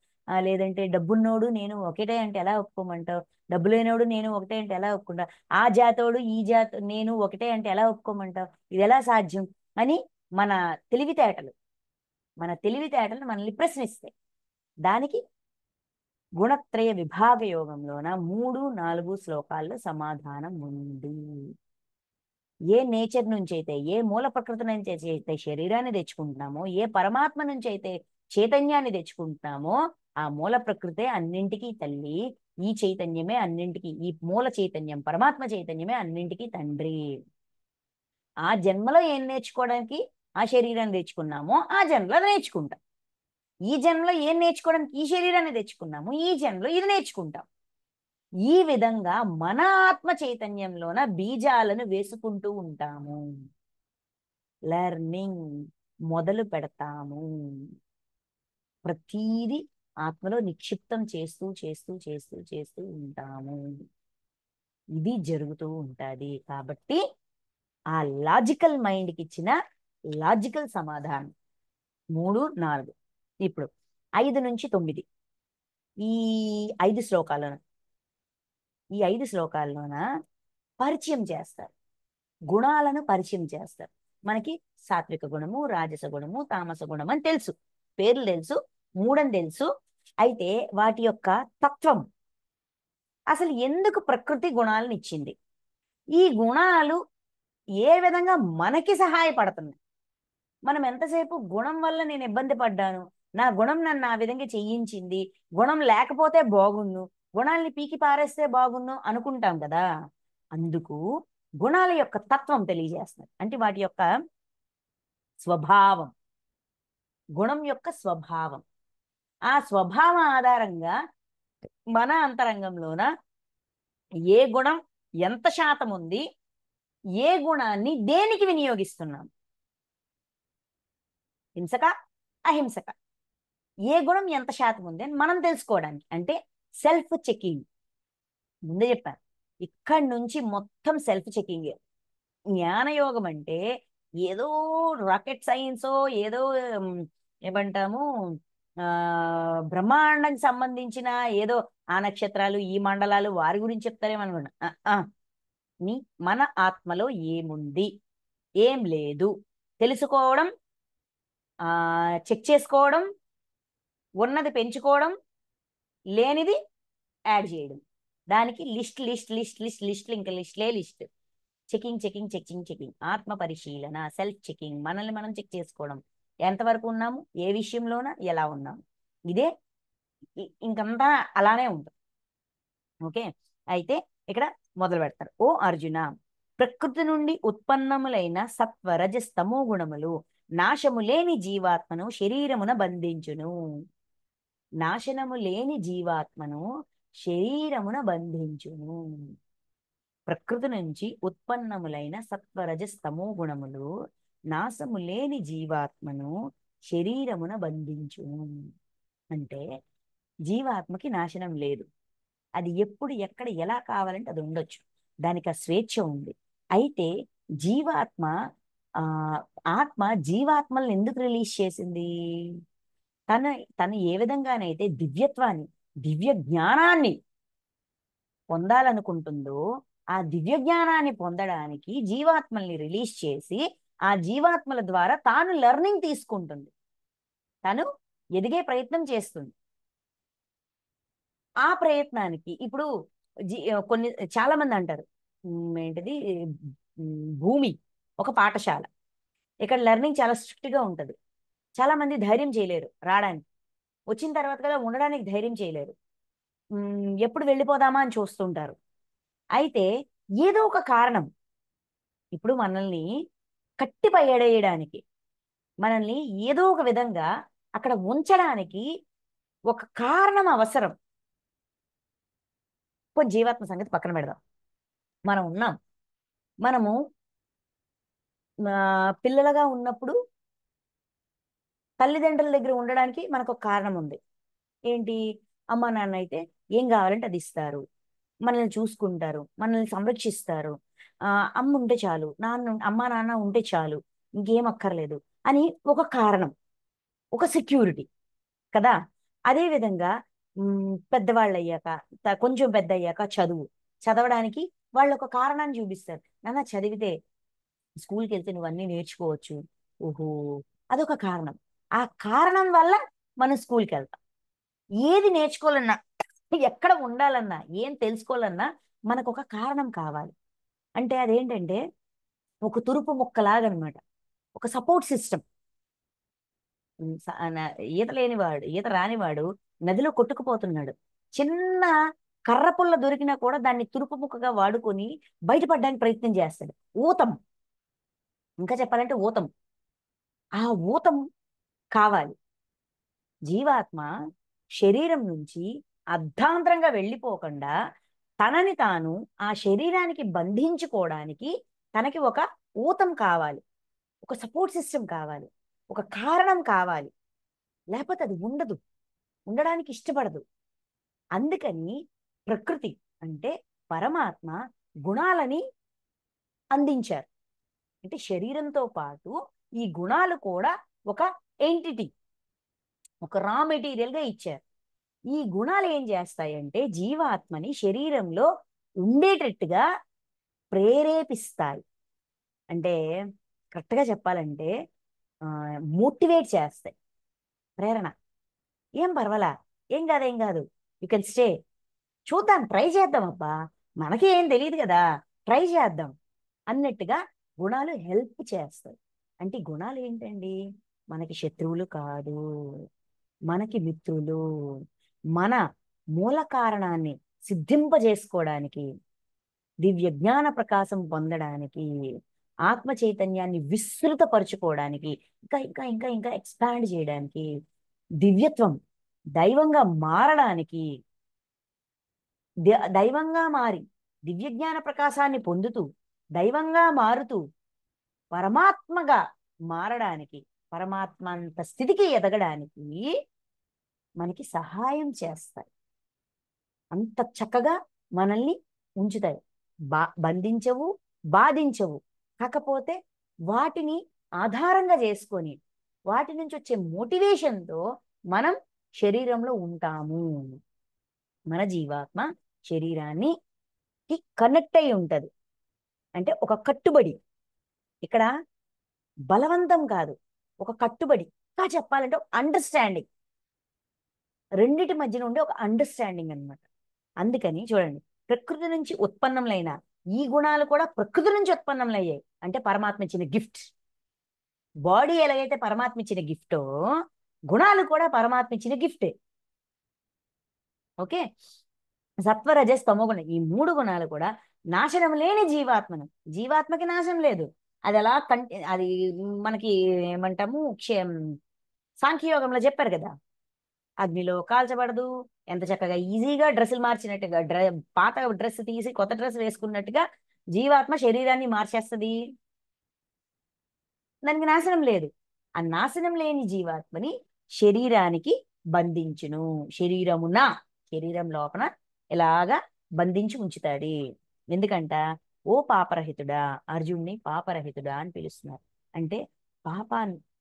Speaker 1: లేదంటే డబ్బున్నోడు నేను ఒకటే అంటే ఎలా ఒప్పుకోమంటావు? డబ్బు లేనోడు నేను ఒకటే అంటే ఎలా ఒప్పుకుంటావు? ఆ జాతోడు ఈ జాత నేను ఒకటే అంటే ఎలా ఒప్పుకోమంటావు? ఇది ఎలా సాధ్యం అని మన తెలివితేటలు, మన తెలివితేటలు మనల్ని ప్రశ్నిస్తాయి. దానికి గుణత్రయ విభాగ యోగంలోన 3-4 శ్లోకాల్లో సమాధానం ఉంది. ఏ నేచర్ నుంచి అయితే, ఏ మూల ప్రకృతి నుంచి అయితే శరీరాన్ని తెచ్చుకుంటున్నామో, ఏ పరమాత్మ నుంచి అయితే చైతన్యాన్ని తెచ్చుకుంటున్నామో, ఆ మూల ప్రకృతే అన్నింటికీ తల్లి. ఈ చైతన్యమే అన్నింటికి, ఈ మూల చైతన్యం పరమాత్మ చైతన్యమే అన్నింటికీ తండ్రి. ఆ జన్మలో ఏం నేర్చుకోవడానికి ఆ శరీరాన్ని తెచ్చుకున్నామో ఆ జన్మలో నేర్చుకుంటాం. ఈ జన్మలో ఏం నేర్చుకోవడానికి ఈ శరీరాన్ని తెచ్చుకున్నాము, ఈ జన్మలో ఇది నేర్చుకుంటాం. ఈ విధంగా మన ఆత్మ చైతన్యంలోన బీజాలను వేసుకుంటూ ఉంటాము. లెర్నింగ్ మొదలు పెడతాము. ప్రతీది ఆత్మలో నిక్షిప్తం చేస్తూ చేస్తూ చేస్తూ చేస్తూ ఉంటాము. ఇది జరుగుతూ ఉంటుంది. కాబట్టి ఆ లాజికల్ మైండ్కి ఇచ్చిన లాజికల్ సమాధానం 3-4. ఇప్పుడు 5-9 ఈ 5 శ్లోకాలను, ఈ 5 శ్లోకాల్లోన పరిచయం చేస్తారు, గుణాలను పరిచయం చేస్తారు. మనకి సాత్విక గుణము, రాజస గుణము, తామస గుణం అని తెలుసు, పేర్లు తెలుసు, 3 అని తెలుసు. అయితే వాటి యొక్క తత్వం, అసలు ఎందుకు ప్రకృతి గుణాలను ఇచ్చింది, ఈ గుణాలు ఏ విధంగా మనకి సహాయపడుతున్నాయి. మనం ఎంతసేపు గుణం వల్ల నేను ఇబ్బంది పడ్డాను, నా గుణం నన్ను ఆ విధంగా చెయ్యించింది, గుణం లేకపోతే బాగున్ను, గుణాల్ని పీకి పారేస్తే బాగున్ను అనుకుంటాం కదా. అందుకు గుణాల యొక్క తత్వం తెలియజేస్తున్నారు. అంటే వాటి యొక్క స్వభావం, గుణం యొక్క స్వభావం. ఆ స్వభావం ఆధారంగా మన అంతరంగంలోన ఏ గుణం ఎంత శాతం ఉంది, ఏ గుణాన్ని దేనికి వినియోగిస్తున్నాం, హింసక అహింసక, ఏ గుణం ఎంత శాతం ఉంది అని మనం తెలుసుకోవడానికి, అంటే సెల్ఫ్ చెకింగ్. ముందే చెప్పాను, ఇక్కడి నుంచి మొత్తం సెల్ఫ్ చెకింగ్. జ్ఞానయోగం అంటే ఏదో రాకెట్ సైన్సో ఏదో ఏమంటాము ఆ బ్రహ్మాండానికి సంబంధించిన ఏదో ఆ నక్షత్రాలు ఈ మండలాలు వారి గురించి చెప్తారేమనుకున్నా. నీ మన ఆత్మలో ఏముంది, ఏం లేదు తెలుసుకోవడం, చెక్ చేసుకోవడం, ఉన్నది పెంచుకోవడం, లేనిది యాడ్ చేయడం. దానికి list list list list list ఇంకా లిస్ట్లే list. Checking checking checking checking, ఆత్మ పరిశీలన, సెల్ఫ్ చెకింగ్, మనల్ని మనం చెక్ చేసుకోవడం, ఎంతవరకు ఉన్నాము, ఏ విషయంలోన ఎలా ఉన్నాము. ఇదే ఇంకంతా అలానే ఉంటుంది. ఓకే, అయితే ఇక్కడ మొదలు పెడతారు. ఓ అర్జున, ప్రకృతి నుండి ఉత్పన్నములైన సత్వ రజస్తమో గుణములు నాశము లేని జీవాత్మను శరీరమున బంధించును. నాశనము లేని జీవాత్మను శరీరమున బంధించును. ప్రకృతి నుంచి ఉత్పన్నములైన సత్వరజస్తమో గుణములు నాశము లేని జీవాత్మను శరీరమున బంధించును. అంటే జీవాత్మకి నాశనం లేదు. అది ఎప్పుడు ఎక్కడ ఎలా కావాలంటే అది ఉండొచ్చు, దానికి ఆ స్వేచ్ఛ ఉంది. అయితే జీవాత్మ ఆ ఆత్మ జీవాత్మల్ని ఎందుకు రిలీజ్ చేసింది? తన తను ఏ విధంగానైతే దివ్యత్వాన్ని, దివ్య జ్ఞానాన్ని పొందాలనుకుంటుందో ఆ దివ్య జ్ఞానాన్ని పొందడానికి జీవాత్మల్ని రిలీజ్ చేసి ఆ జీవాత్మల ద్వారా తాను లెర్నింగ్ తీసుకుంటుంది, తను ఎదిగే ప్రయత్నం చేస్తుంది. ఆ ప్రయత్నానికి ఇప్పుడు కొన్ని చాలా మంది అంటారు ఏంటిది, భూమి ఒక పాఠశాల, ఇక్కడ లెర్నింగ్ చాలా స్ట్రిక్ట్ గా ఉంటుంది. చాలా మంది ధైర్యం చేయలేరు రావడానికి, వచ్చిన తర్వాత కదా ఉండడానికి ధైర్యం చేయలేరు, ఎప్పుడు వెళ్ళిపోదామా అని చూస్తుంటారు. అయితే ఏదో ఒక కారణం, ఇప్పుడు మనల్ని కట్టి పడేయడానికి, మనల్ని ఏదో ఒక విధంగా అక్కడ ఉంచడానికి ఒక కారణం అవసరం. కొన్ని జీవాత్మ సంగతి పక్కన పెడదాం. మనం ఉన్నాం, మనము పిల్లలుగా ఉన్నప్పుడు తల్లిదండ్రుల దగ్గర ఉండడానికి మనకు ఒక కారణం ఉంది. ఏంటి? అమ్మ నాన్న అయితే ఏం కావాలంటే అది ఇస్తారు, మనల్ని చూసుకుంటారు, మనల్ని సంరక్షిస్తారు. అమ్మ ఉంటే చాలు, అమ్మ నాన్న ఉంటే చాలు, ఇంకేం అక్కర్లేదు అని ఒక కారణం, ఒక సెక్యూరిటీ కదా. అదే విధంగా పెద్దవాళ్ళు అయ్యాక, కొంచెం పెద్ద అయ్యాక చదవడానికి వాళ్ళు ఒక కారణాన్ని చూపిస్తారు. నాన్న చదివితే స్కూల్కి వెళ్తే నువ్వు అన్నీ నేర్చుకోవచ్చు. ఓహో, అదొక కారణం. ఆ కారణం వల్ల మనం స్కూల్కి వెళ్తాం. ఏది నేర్చుకోవాలన్నా, ఎక్కడ ఉండాలన్నా, ఏం తెలుసుకోవాలన్నా మనకు ఒక కారణం కావాలి. అంటే అదేంటంటే ఒక తురుపు ముక్కలాగా అనమాట, ఒక సపోర్ట్ సిస్టమ్. ఈత రానివాడు నదిలో కొట్టుకుపోతున్నాడు, చిన్న కర్ర పుల్ల దొరికినా కూడా దాన్ని తురుపు ముక్కగా వాడుకొని బయటపడడానికి ప్రయత్నం చేస్తాడు. ఊతం, ఇంకా చెప్పాలంటే ఊతం, ఆ ఊతం కావాలి. జీవాత్మ శరీరం నుంచి అర్ధాంతరంగా వెళ్ళిపోకుండా తనని తాను ఆ శరీరానికి బంధించుకోవడానికి తనకి ఒక ఊతం కావాలి, ఒక సపోర్ట్ సిస్టమ్ కావాలి, ఒక కారణం కావాలి. లేకపోతే అది ఉండదు, ఉండడానికి ఇష్టపడదు. అందుకని ప్రకృతి అంటే పరమాత్మ గుణాలని అందించారు. అంటే శరీరంతో పాటు ఈ గుణాలు కూడా ఒక ఎంటిటీ, ఒక రా మెటీరియల్గా ఇచ్చారు. ఈ గుణాలు ఏం చేస్తాయంటే జీవాత్మని శరీరంలో ఉండేటట్టుగా ప్రేరేపిస్తాయి. అంటే కరెక్ట్గా చెప్పాలంటే మోటివేట్ చేస్తాయి. ప్రేరణ, ఏం పర్వాలా, ఏం కాదు ఏం కాదు, యూ కెన్ స్టే, చూద్దాం, ట్రై చేద్దాం, అబ్బా మనకి ఏం తెలియదు కదా, ట్రై చేద్దాం అన్నట్టుగా గుణాలు హెల్ప్ చేస్తాయి. అంటే గుణాలు ఏంటండి, మనకి శత్రువులు కాదు, మనకి మిత్రులు, మన మూల కారణాన్ని సిద్ధింపజేసుకోవడానికి, దివ్య జ్ఞాన ప్రకాశం పొందడానికి, ఆత్మ చైతన్యాన్ని విస్తృతపరుచుకోవడానికి, ఇంకా ఇంకా ఇంకా ఇంకా ఎక్స్పాండ్ చేయడానికి, దివ్యత్వం దైవంగా మారడానికి, దైవంగా మారి దివ్య జ్ఞాన ప్రకాశాన్ని పొందుతూ దైవంగా మారుతూ పరమాత్మగా మారడానికి, పరమాత్మ స్థితికి ఎదగడానికి మనకి సహాయం చేస్తాయి. అంత చక్కగా మనల్ని ఉంచుతాయి. బంధించవు, బాధించవు. కాకపోతే వాటిని ఆధారంగా చేసుకొని వాటి నుంచి వచ్చే మోటివేషన్తో మనం శరీరంలో ఉంటాము. మన జీవాత్మ శరీరాన్ని కనెక్ట్ అయి ఉంటది. అంటే ఒక కట్టుబడి, ఇక్కడ బలవంతం కాదు, ఒక కట్టుబడి. ఇంకా చెప్పాలంటే అండర్స్టాండింగ్, రెండిటి మధ్యన ఉండే ఒక అండర్స్టాండింగ్ అన్నమాట. అందుకని చూడండి, ప్రకృతి నుంచి ఉత్పన్నములైన ఈ గుణాలు కూడా ప్రకృతి నుంచి ఉత్పన్నములయ్యాయి. అంటే పరమాత్మ ఇచ్చిన గిఫ్ట్. బాడీ ఎలాగైతే పరమాత్మ ఇచ్చిన గిఫ్టో, గుణాలు కూడా పరమాత్మ ఇచ్చిన గిఫ్టే. ఓకే. సత్వ రజస్ తమో గుణం, ఈ మూడు గుణాలు కూడా నాశనం లేని జీవాత్మను. జీవాత్మకి నాశనం లేదు. అది ఎలా అది మనకి ఏమంటాము, సాంఖ్యయోగంలో చెప్పారు కదా, అగ్నిలో కాల్చబడదు. ఎంత చక్కగా ఈజీగా డ్రెస్సులు మార్చినట్టుగా, పాత డ్రెస్ తీసి కొత్త డ్రెస్ వేసుకున్నట్టుగా జీవాత్మ శరీరాన్ని మార్చేస్తుంది. దానికి నాశనం లేదు. ఆ నాశనం లేని జీవాత్మని శరీరానికి బంధించును. శరీరం లోపల ఎలాగా బంధించి ఉంచుతాడు. ఎందుకంట, ఓ పాపరహితుడా, అర్జునుడిని పాపరహితుడా అని పిలుస్తున్నారు. అంటే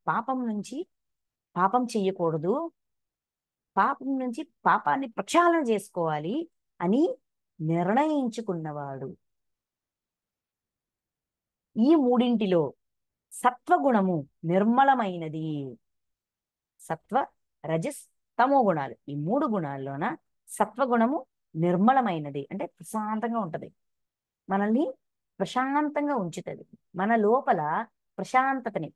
Speaker 1: పాపం నుంచి పాపం చెయ్యకూడదు, పాపం నుంచి పాపాన్ని ప్రక్షాళన చేసుకోవాలి అని నిర్ణయించుకున్నవాడు. ఈ మూడింటిలో సత్వగుణము నిర్మలమైనది. సత్వ రజస్ తమో గుణాలు, ఈ మూడు గుణాల్లోన సత్వగుణము నిర్మలమైనది. అంటే ప్రశాంతంగా ఉంటది, మనల్ని ప్రశాంతంగా ఉంచుతుంది. మన లోపల ప్రశాంతతని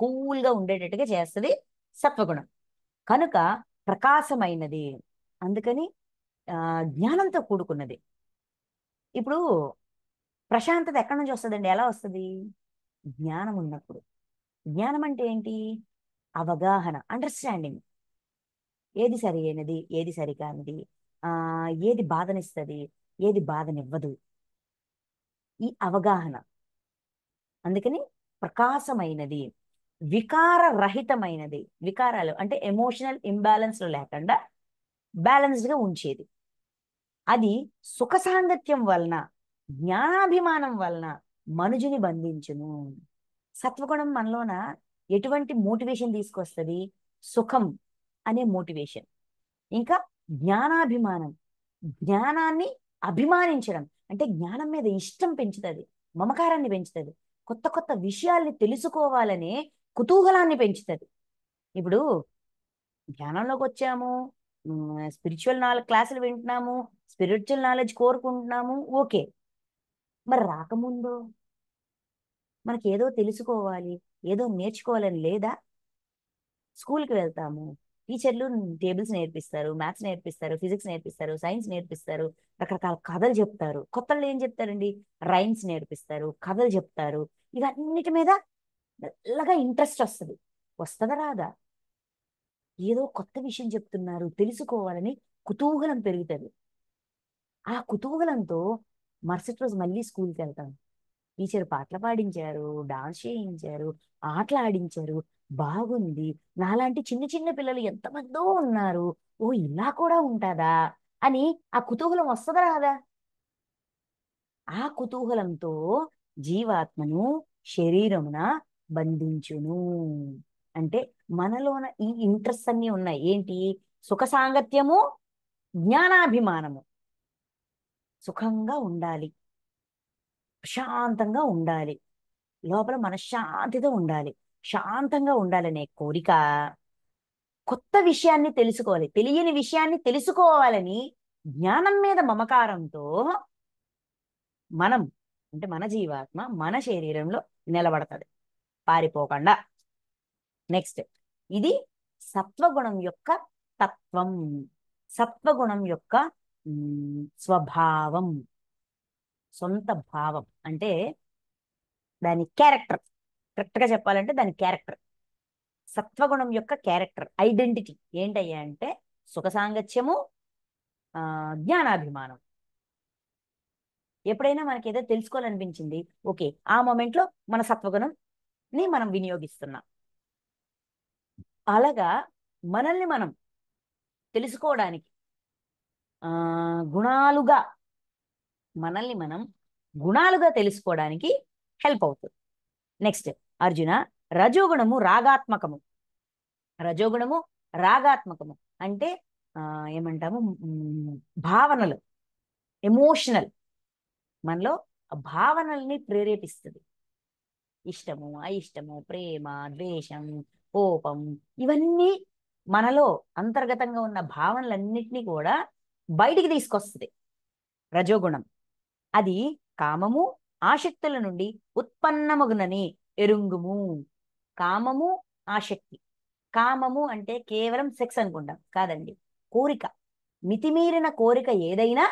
Speaker 1: కూల్గా ఉండేటట్టుగా చేస్తుంది సత్వగుణం. కనుక ప్రకాశమైనది, అందుకని జ్ఞానంతో కూడుకున్నది. ఇప్పుడు ప్రశాంతత ఎక్కడి నుంచి వస్తుందండి? ఎలా వస్తుంది? జ్ఞానం ఉన్నప్పుడు. జ్ఞానం అంటే ఏంటి? అవగాహన, అండర్స్టాండింగ్. ఏది సరి అయినది, ఏది సరికానిది, ఏది బాధనిస్తుంది, ఏది బాధనివ్వదు, ఈ అవగాహన. అందుకని ప్రకాశమైనది, వికారరహితమైనది. వికారాలు అంటే ఎమోషనల్ ఇంబ్యాలెన్స్ లేకుండా బ్యాలెన్స్డ్గా ఉంచేది. అది సుఖ సాంగత్యం వలన, జ్ఞానాభిమానం వలన మనుజుని బంధించును. సత్వగుణం మనలోన ఎటువంటి మోటివేషన్ తీసుకొస్తుంది? సుఖం అనే మోటివేషన్. ఇంకా జ్ఞానాభిమానం, జ్ఞానాన్ని అభిమానించడం, అంటే జ్ఞానం మీద ఇష్టం పెంచుతుంది, మమకారాన్ని పెంచుతుంది, కొత్త కొత్త విషయాల్ని తెలుసుకోవాలనే కుతూహలాన్ని పెంచుతుంది. ఇప్పుడు ధ్యానంలోకి వచ్చాము, స్పిరిచువల్ క్లాసులు వింటున్నాము, స్పిరిచువల్ నాలెడ్జ్ కోరుకుంటున్నాము, ఓకే. మరి రాకముందు మనకి ఏదో తెలుసుకోవాలి, ఏదో నేర్చుకోవాలని లేదా? స్కూల్కి వెళ్తాము, టీచర్లు టేబుల్స్ నేర్పిస్తారు, మ్యాథ్స్ నేర్పిస్తారు, ఫిజిక్స్ నేర్పిస్తారు, సైన్స్ నేర్పిస్తారు, రకరకాల కథలు చెప్తారు. కొత్తలు ఏం చెప్తారండి? రైమ్స్ నేర్పిస్తారు, కథలు చెప్తారు. ఇవన్నిటి మీద మెల్లగా ఇంట్రెస్ట్ వస్తుంది. వస్తుందా రాదా? ఏదో కొత్త విషయం చెప్తున్నారు, తెలుసుకోవాలని కుతూహలం పెరుగుతుంది. ఆ కుతూహలంతో మరుసటి రోజు మళ్ళీ స్కూల్కి వెళ్తాం. టీచర్ పాటలు పాడించారు, డాన్స్ చేయించారు, ఆటలు ఆడించారు, బాగుంది. నాలాంటి చిన్న చిన్న పిల్లలు ఎంతమందో ఉన్నారు, ఓ ఇలా కూడా ఉంటుందా అని ఆ కుతూహలం వస్తుందా రాదా? ఆ కుతూహలంతో జీవాత్మను శరీరమున బంధించును. అంటే మనలోన ఈ ఇంట్రెస్ట్ అన్ని ఉన్నాయి. ఏంటి? సుఖ సాంగత్యము, జ్ఞానాభిమానము. సుఖంగా ఉండాలి, ప్రశాంతంగా ఉండాలి, లోపల మనశ్శాంతితో ఉండాలి, శాంతంగా ఉండాలనే కోరిక, కొత్త విషయాన్ని తెలుసుకోవాలి, తెలియని విషయాన్ని తెలుసుకోవాలని జ్ఞానం మీద మమకారంతో మనం, అంటే మన జీవాత్మ మన శరీరంలో నిలబడతది పారిపోకుండా. నెక్స్ట్, ఇది సత్వగుణం యొక్క తత్వం, సత్వగుణం యొక్క స్వభావం, సొంత భావం. అంటే దాని క్యారెక్టర్, కరెక్ట్గా చెప్పాలంటే దాని క్యారెక్టర్, సత్వగుణం యొక్క క్యారెక్టర్ ఐడెంటిటీ ఏంటయ్యా అంటే సుఖ సాంగత్యము, జ్ఞానాభిమానం. ఎప్పుడైనా మనకి ఏదో తెలుసుకోవాలనిపించింది, ఓకే, ఆ మూమెంట్లో మన సత్వగుణంని మనం వినియోగిస్తున్నాం. అలాగా మనల్ని మనం తెలుసుకోవడానికి గుణాలుగా, మనల్ని మనం గుణాలుగా తెలుసుకోవడానికి హెల్ప్ అవుతుంది. నెక్స్ట్ అర్జున, రజోగుణము రాగాత్మకము. రజోగుణము రాగాత్మకము అంటే ఏమంటాము, భావనలు, ఎమోషనల్, మనలో భావనల్ని ప్రేరేపిస్తుంది. ఇష్టము, అయిష్టము, ప్రేమ, ద్వేషం, కోపం, ఇవన్నీ మనలో అంతర్గతంగా ఉన్న భావనలన్నిటినీ కూడా బయటికి తీసుకొస్తుంది రజోగుణం. అది కామము ఆసక్తుల నుండి ఉత్పన్నమగునని ఎరుంగుము. కామము ఆసక్తి, కామము అంటే కేవలం సెక్స్ అనుకుంటాం, కాదండి, కోరిక, మితిమీరిన కోరిక ఏదైనా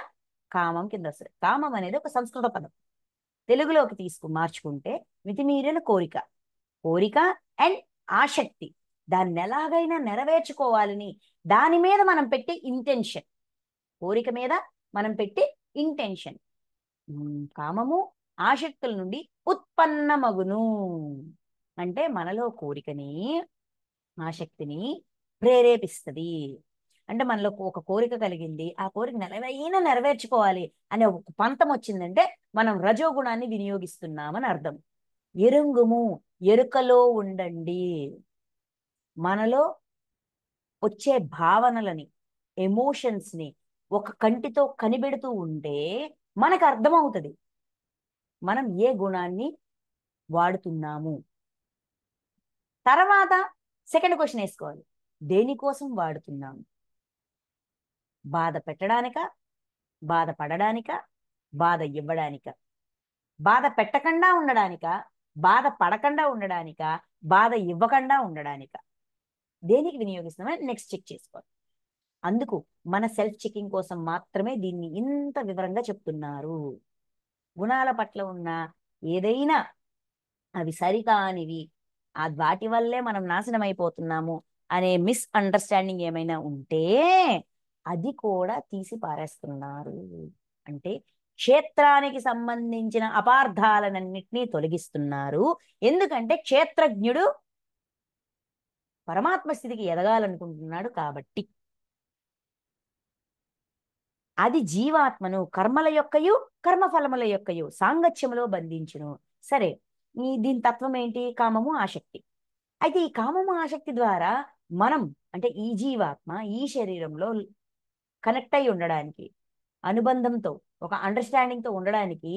Speaker 1: కామం కింద వస్తుంది. కామం అనేది ఒక సంస్కృత పదం, తెలుగులోకి మార్చుకుంటే మితిమీరిన కోరిక, కోరిక అండ్ ఆసక్తి, దాన్ని ఎలాగైనా నెరవేర్చుకోవాలని దాని మీద మనం పెట్టే ఇంటెన్షన్, కోరిక మీద మనం పెట్టే ఇంటెన్షన్. కామము ఆసక్తుల నుండి ఉత్పన్నమగును అంటే మనలో కోరికని, ఆసక్తిని ప్రేరేపిస్తుంది. అంటే మనలో ఒక కోరిక కలిగింది, ఆ కోరిక నెరవేర్చుకోవాలి అనే ఒక పంతం వచ్చిందంటే మనం రజోగుణాన్ని వినియోగిస్తున్నామని అర్థం. ఎరుంగుము, ఎరుకలో ఉండండి. మనలో వచ్చే భావనలని, ఎమోషన్స్ని ఒక కంటితో కనిపెడుతూ ఉంటే మనకు అర్థమవుతుంది మనం ఏ గుణాన్ని వాడుతున్నాము. తర్వాత సెకండ్ క్వశ్చన్ వేసుకోవాలి, దేనికోసం వాడుతున్నాము? బాధ పెట్టడానిక, బాధ పడడానిక, బాధ ఇవ్వడానిక? బాధ పెట్టకుండా ఉండడానిక, బాధ పడకుండా ఉండడానిక, బాధ ఇవ్వకుండా ఉండడానిక? దేనికి వినియోగిస్తున్నామని నెక్స్ట్ చెక్ చేసుకోవాలి. అందుకు మన సెల్ఫ్ చెకింగ్ కోసం మాత్రమే దీన్ని ఇంత వివరంగా చెప్తున్నారు. గుణాల పట్ల ఉన్న ఏదైనా అవి సరికానివి, వాటి వల్లే మనం నాశనం అయిపోతున్నాము అనే మిస్అండర్స్టాండింగ్ ఏమైనా ఉంటే అది కూడా తీసి పారేస్తున్నారు. అంటే క్షేత్రానికి సంబంధించిన అపార్థాలన్నింటినీ తొలగిస్తున్నారు. ఎందుకంటే క్షేత్రజ్ఞుడు పరమాత్మ స్థితికి ఎదగాలనుకుంటున్నాడు కాబట్టి. అది జీవాత్మను కర్మల యొక్కయు కర్మఫలముల యొక్కయు సాంగత్యములో బంధించును. సరే, దీని తత్వం ఏంటి? కామము ఆసక్తి. అయితే ఈ కామము ఆసక్తి ద్వారా మనం అంటే ఈ జీవాత్మ ఈ శరీరంలో కనెక్ట్ అయి ఉండడానికి, అనుబంధంతో ఒక అండర్స్టాండింగ్తో ఉండడానికి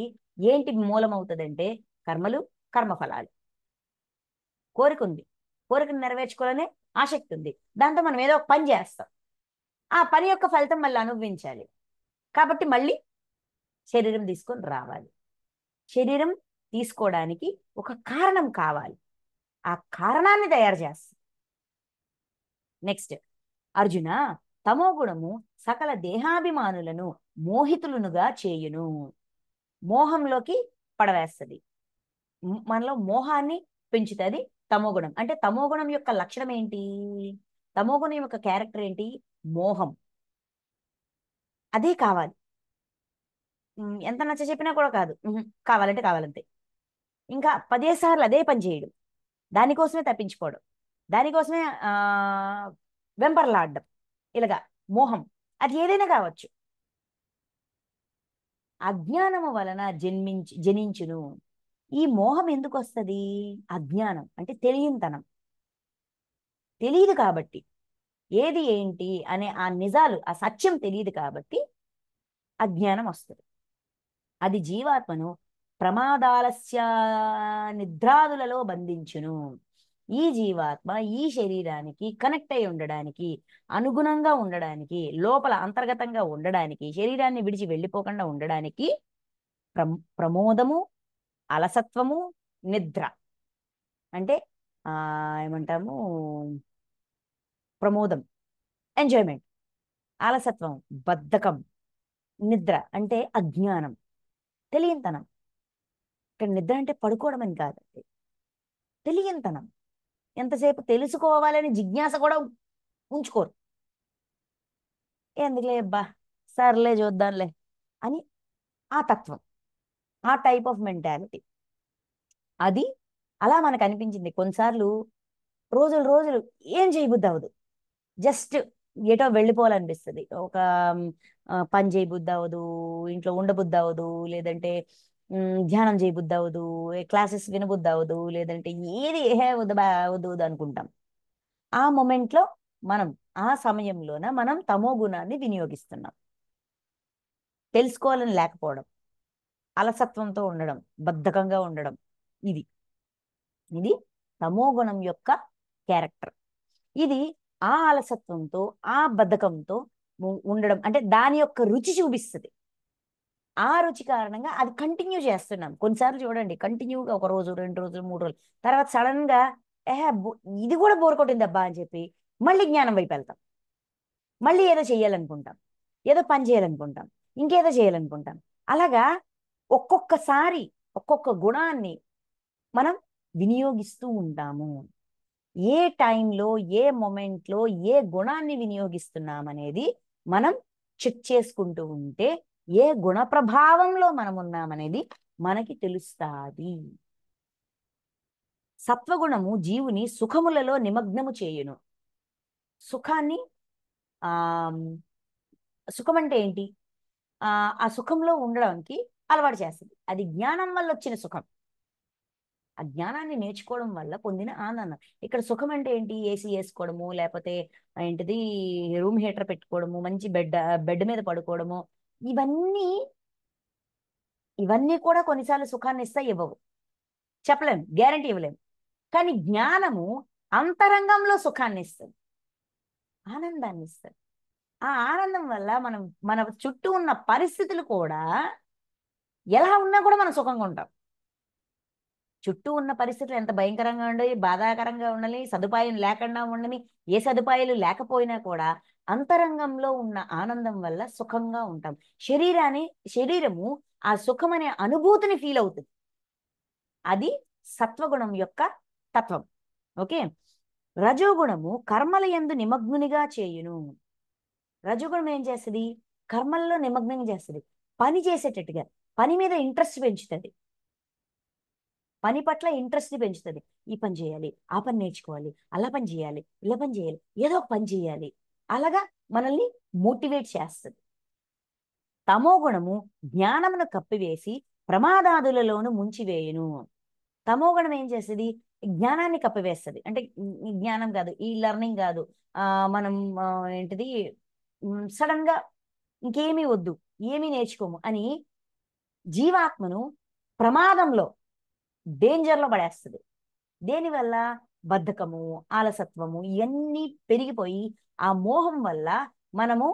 Speaker 1: ఏంటి మూలం అవుతుందంటే కర్మలు, కర్మఫలాలు. కోరిక ఉంది, కోరికను నెరవేర్చుకోవాలనే ఆసక్తి ఉంది, దాంతో మనం ఏదో ఒక పని చేస్తాం, ఆ పని యొక్క ఫలితం మళ్ళీ అనుభవించాలి కాబట్టి మళ్ళీ శరీరం తీసుకొని రావాలి. శరీరం తీసుకోవడానికి ఒక కారణం కావాలి, ఆ కారణాన్ని తయారు చేస్తాం. నెక్స్ట్ అర్జున, తమో గుణము సకల దేహాభిమానులను మోహితులునుగా చేయును. మోహంలోకి పడవేస్తుంది, మనలో మోహాన్ని పెంచుతుంది తమోగుణం. అంటే తమోగుణం యొక్క లక్షణం ఏంటి? తమోగుణం యొక్క క్యారెక్టర్ ఏంటి? మోహం. అదే కావాలి, ఎంత నచ్చ చెప్పినా కూడా కాదు, కావాలంటే కావాలంతే. ఇంకా 10 సార్లు అదే పని చేయడం, దానికోసమే తప్పించుకోవడం, దానికోసమే వెంపర్లాడడం, ఇలాగా మోహం. అది ఏదైనా కావచ్చు. అజ్ఞానము వలన జనించును. ఈ మోహం ఎందుకు వస్తుంది? అజ్ఞానం అంటే తెలియనితనం, తెలియదు కాబట్టి, ఏది ఏంటి అనే ఆ నిజాలు, ఆ సత్యం తెలియదు కాబట్టి అజ్ఞానం వస్తుంది. అది జీవాత్మను ప్రమాదాలస్య నిద్రాదులలో బంధించును. ఈ జీవాత్మ ఈ శరీరానికి కనెక్ట్ అయి ఉండడానికి, అనుగుణంగా ఉండడానికి, లోపల అంతర్గతంగా ఉండడానికి, శరీరాన్ని విడిచి వెళ్ళిపోకుండా ఉండడానికి ప్రమోదము, అలసత్వము, నిద్ర అంటే ఏమంటాము, ప్రమోదం, ఎంజాయ్మెంట్. ఆలసత్వం, బద్ధకం. నిద్ర అంటే అజ్ఞానం, తెలియంతనం. ఇక్కడ నిద్ర అంటే పడుకోవడం అని కాదండి, తెలియంతనం. ఎంతసేపు తెలుసుకోవాలని జిజ్ఞాస కూడా ఉంచుకోరు. ఎందుకులే అబ్బా, సర్లే చూద్దాంలే అని ఆ తత్వం, ఆ టైప్ ఆఫ్ మెంటాలిటీ. అది అలా మనకు అనిపించింది కొన్నిసార్లు. రోజులు రోజులు ఏం చేయబుద్ధి అవ్వదు, జస్ట్ ఎటో వెళ్ళిపోవాలనిపిస్తుంది. ఒక పని చేయబుద్ధి అవ్వదు, ఇంట్లో ఉండబుద్ధి అవ్వదు, లేదంటే ధ్యానం చేయబుద్ధి అవ్వదు, క్లాసెస్ వినబుద్ధి అవ్వదు, లేదంటే ఏది హే వద్దు బా వద్దు వద్దు అనుకుంటాం. ఆ మొమెంట్లో మనం, ఆ సమయంలోన మనం తమో గుణాన్ని వినియోగిస్తున్నాం. తెలుసుకోవాలని లేకపోవడం, అలసత్వంతో ఉండడం, బద్ధకంగా ఉండడం, ఇది ఇది తమో గుణం యొక్క క్యారెక్టర్. ఇది ఆ అలసత్వంతో, ఆ బద్ధకంతో ఉండడం అంటే దాని యొక్క రుచి చూపిస్తుంది. ఆ రుచి కారణంగా అది కంటిన్యూ చేస్తున్నాం. కొన్నిసార్లు చూడండి, కంటిన్యూగా ఒక రోజు, 2 రోజులు, 3 రోజులు తర్వాత సడన్ గా ఏహే ఇది కూడా బోర్ కొట్టింది అబ్బా అని చెప్పి మళ్ళీ జ్ఞానం వైపు వెళ్తాం. మళ్ళీ ఏదో చేయాలనుకుంటాం, ఏదో పని చేయాలనుకుంటాం, ఇంకేదో చేయాలనుకుంటాం. అలాగా ఒక్కొక్కసారి ఒక్కొక్క గుణాన్ని మనం వినియోగిస్తూ ఉంటాము. ఏ టైంలో, ఏ మొమెంట్లో ఏ గుణాన్ని వినియోగిస్తున్నాం అనేది మనం చెక్ చేసుకుంటూ ఉంటే ఏ గుణ ప్రభావంలో మనం ఉన్నామనేది మనకి తెలుస్తాది. సత్వగుణము జీవుని సుఖములలో నిమగ్నము చేయును. సుఖాన్ని ఆ సుఖం అంటే ఏంటి? ఆ సుఖంలో ఉండడానికి అలవాటు చేస్తుంది. అది జ్ఞానం వల్ల వచ్చిన సుఖం. ఆ జ్ఞానాన్ని నేర్చుకోవడం వల్ల పొందిన ఆనందం. ఇక్కడ సుఖం అంటే ఏంటి? ఏసీ వేసుకోవడము, లేకపోతే ఏంటిది రూమ్ హీటర్ పెట్టుకోవడము, మంచి బెడ్ మీద పడుకోవడము, ఇవన్నీ ఇవన్నీ కూడా కొన్నిసార్లు సుఖాన్ని ఇస్తాయి, ఇవ్వవు. చెప్పలేం, గ్యారంటీ ఇవ్వలేము. కానీ జ్ఞానము అంతరంగంలో సుఖాన్ని ఇస్తుంది, ఆనందాన్ని ఇస్తుంది. ఆ ఆనందం వల్ల మనం, మన చుట్టూ ఉన్న పరిస్థితులు కూడా ఎలా ఉన్నా కూడా మనం సుఖంగా ఉంటాం. చుట్టూ ఉన్న పరిస్థితులు ఎంత భయంకరంగా ఉండాలి, బాధాకరంగా ఉండాలి, సదుపాయం లేకుండా ఉండని, ఏ సదుపాయాలు లేకపోయినా కూడా అంతరంగంలో ఉన్న ఆనందం వల్ల సుఖంగా ఉంటాం. శరీరము ఆ సుఖం అనే అనుభూతిని ఫీల్ అవుతుంది. అది సత్వగుణం యొక్క తత్వం. ఓకే. రజోగుణము కర్మల యందు నిమగ్నునిగా చేయును. రజోగుణం ఏం చేస్తుంది? కర్మల్లో నిమగ్నం చేస్తుంది, పని చేసేటట్టుగా, పని మీద ఇంట్రెస్ట్ పెంచుతుంది, పని పట్ల ఇంట్రెస్ట్ పెంచుతుంది. ఈ పని చేయాలి, ఆ పని నేర్చుకోవాలి, అలా పని చేయాలి, ఇలా పని చేయాలి, ఏదో ఒక పని చేయాలి, అలాగా మనల్ని మోటివేట్ చేస్తుంది. తమో గుణము జ్ఞానమును కప్పివేసి ప్రమాదాదులలోను ముంచివేయును. తమో గుణం ఏం చేస్తుంది? జ్ఞానాన్ని కప్పివేస్తుంది. అంటే ఈ జ్ఞానం కాదు, ఈ లెర్నింగ్ కాదు, ఆ మనం ఏంటిది సడన్ గా ఇంకేమీ వద్దు, ఏమీ నేర్చుకోము అని జీవాత్మను ప్రమాదంలో, డేంజర్లో పడేస్తుంది. దేనివల్ల? బద్ధకము, ఆలసత్వము ఇవన్నీ పెరిగిపోయి ఆ మోహం వల్ల మనము,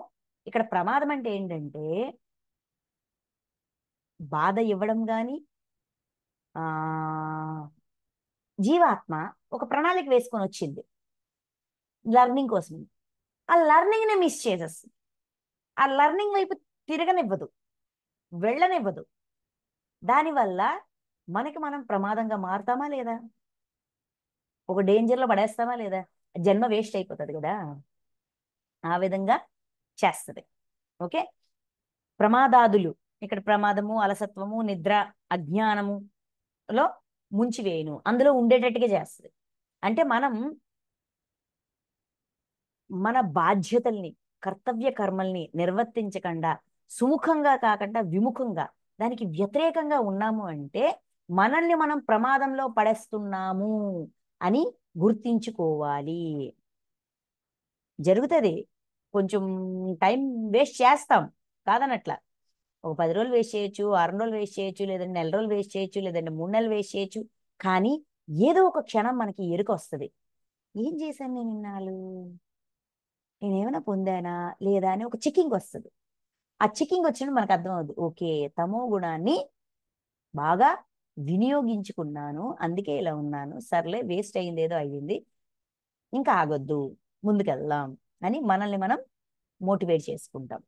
Speaker 1: ఇక్కడ ప్రమాదం అంటే ఏంటంటే బాధ ఇవ్వడం కానీ, ఆ జీవాత్మ ఒక ప్రణాళిక వేసుకొని వచ్చింది లర్నింగ్ కోసం, ఆ లర్నింగ్ ని మిస్ చేసేస్తుంది. ఆ లర్నింగ్ వైపు తిరగనివ్వదు, వెళ్ళనివ్వదు. దానివల్ల మనకి మనం ప్రమాదంగా మారుతామా లేదా? ఒక డేంజర్లో పడేస్తామా లేదా? జన్మ వేస్ట్ అయిపోతుంది కదా. ఆ విధంగా చేస్తుంది. ఓకే. ప్రమాదాదులు, ఇక్కడ ప్రమాదము, అలసత్వము, నిద్ర, అజ్ఞానములో ముంచివేయును, అందులో ఉండేటట్టుగా చేస్తుంది. అంటే మనం మన బాధ్యతల్ని, కర్తవ్య కర్మల్ని నిర్వర్తించకుండా, సుముఖంగా కాకుండా విముఖంగా, దానికి వ్యతిరేకంగా ఉన్నాము అంటే మనల్ని మనం ప్రమాదంలో పడేస్తున్నాము అని గుర్తించుకోవాలి. జరుగుతుంది, కొంచెం టైం వేస్ట్ చేస్తాం, కాదనట్లా. ఒక 10 రోజులు వేస్ట్ చేయొచ్చు, 6 రోజులు వేస్ట్ చేయొచ్చు, లేదంటే నెల రోజులు వేస్ట్ చేయొచ్చు, లేదంటే 3 నెలలు వేస్ట్ చేయొచ్చు. కానీ ఏదో ఒక క్షణం మనకి ఎరుక వస్తుంది. ఏం చేశాను నేను ఇన్నాళ్ళు, నేనేమైనా పొందానా లేదా అని ఒక చెకింగ్ వస్తుంది. ఆ చెకింగ్ వచ్చినప్పుడు మనకు అర్థం అవుతుంది, ఓకే, తమో గుణాన్ని బాగా వినియోగించుకున్నాను, అందుకే ఇలా ఉన్నాను, సర్లే వేస్ట్ అయింది ఏదో అయ్యింది, ఇంకా ఆగొద్దు, ముందుకెళ్దాం అని మనల్ని మనం మోటివేట్ చేసుకుంటాం.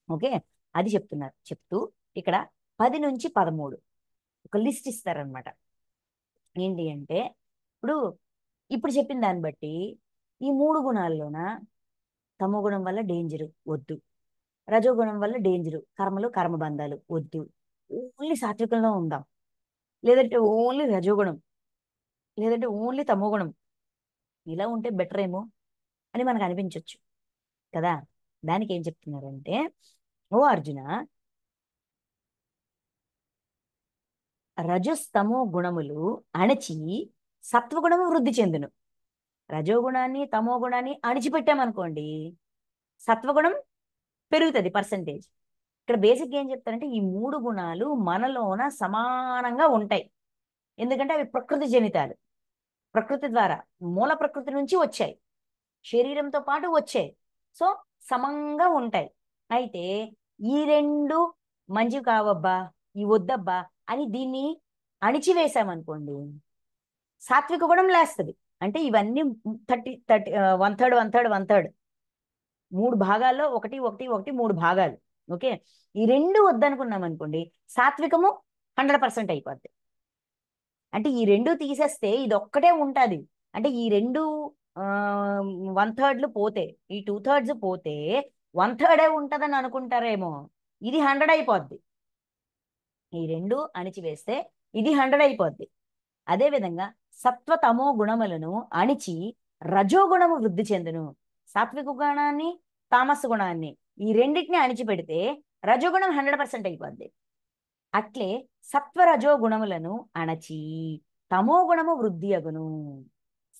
Speaker 1: ఓకే, అది చెప్తున్నారు. చెప్తూ ఇక్కడ 10 నుంచి 13 ఒక లిస్ట్ ఇస్తారనమాట. ఏంటి అంటే ఇప్పుడు చెప్పిన దాన్ని బట్టి ఈ 3 గుణాల్లోన తమో గుణం వల్ల డేంజరు వద్దు, రజోగుణం వల్ల డేంజరు కర్మలు కర్మబంధాలు వద్దు, ఓన్లీ సాత్వికంలో ఉందాం, లేదంటే ఓన్లీ రజోగుణం, లేదంటే ఓన్లీ తమో గుణం, ఇలా ఉంటే బెటర్ ఏమో అని మనకు అనిపించవచ్చు కదా. దానికి ఏం చెప్తున్నారంటే, ఓ అర్జున, రజస్తమో గుణములు అణచి సత్వగుణము వృద్ధి చెందును. రజోగుణాన్ని తమో గుణాన్ని అణిచిపెట్టామనుకోండి, సత్వగుణం పెరుగుతుంది పర్సంటేజ్. ఇక్కడ బేసిక్ ఏం చెప్తారంటే, ఈ 3 గుణాలు మనలోన సమానంగా ఉంటాయి. ఎందుకంటే అవి ప్రకృతి జనితాలు, ప్రకృతి ద్వారా మూల ప్రకృతి నుంచి వచ్చాయి, శరీరంతో పాటు వచ్చాయి. సో సమంగా ఉంటాయి. అయితే ఈ 2 మంచివి కావబ్బా, ఈ వద్దబ్బా అని దీన్ని అణిచివేశామనుకోండి, సాత్విక గుణం లేస్తుంది. అంటే ఇవన్నీ 30 1/3 1/3 1/3 3 భాగాల్లో 1 1 1 3 భాగాలు. ఓకే, ఈ 2 వద్దనుకున్నాం అనుకోండి, సాత్వికము 100% అయిపోద్ది. అంటే ఈ 2 తీసేస్తే ఇది ఒక్కటే ఉంటుంది. అంటే ఈ 2 1/3 పోతే, ఈ 2/3 పోతే 1/3 ఉంటుందని అనుకుంటారేమో, ఇది 100 అయిపోద్ది. ఈ 2 అణిచివేస్తే ఇది 100 అయిపోద్ది. అదేవిధంగా సత్వతమో గుణములను అణిచి రజోగుణము వృద్ధి చెందును. సాత్విక గుణాన్ని తామస గుణాన్ని ఈ రెండింటిని అణిచిపెడితే రజోగుణం 100% అయిపోద్ది. అట్లే సత్వరజో గుణములను అణచి తమో గుణము వృద్ధి అగును.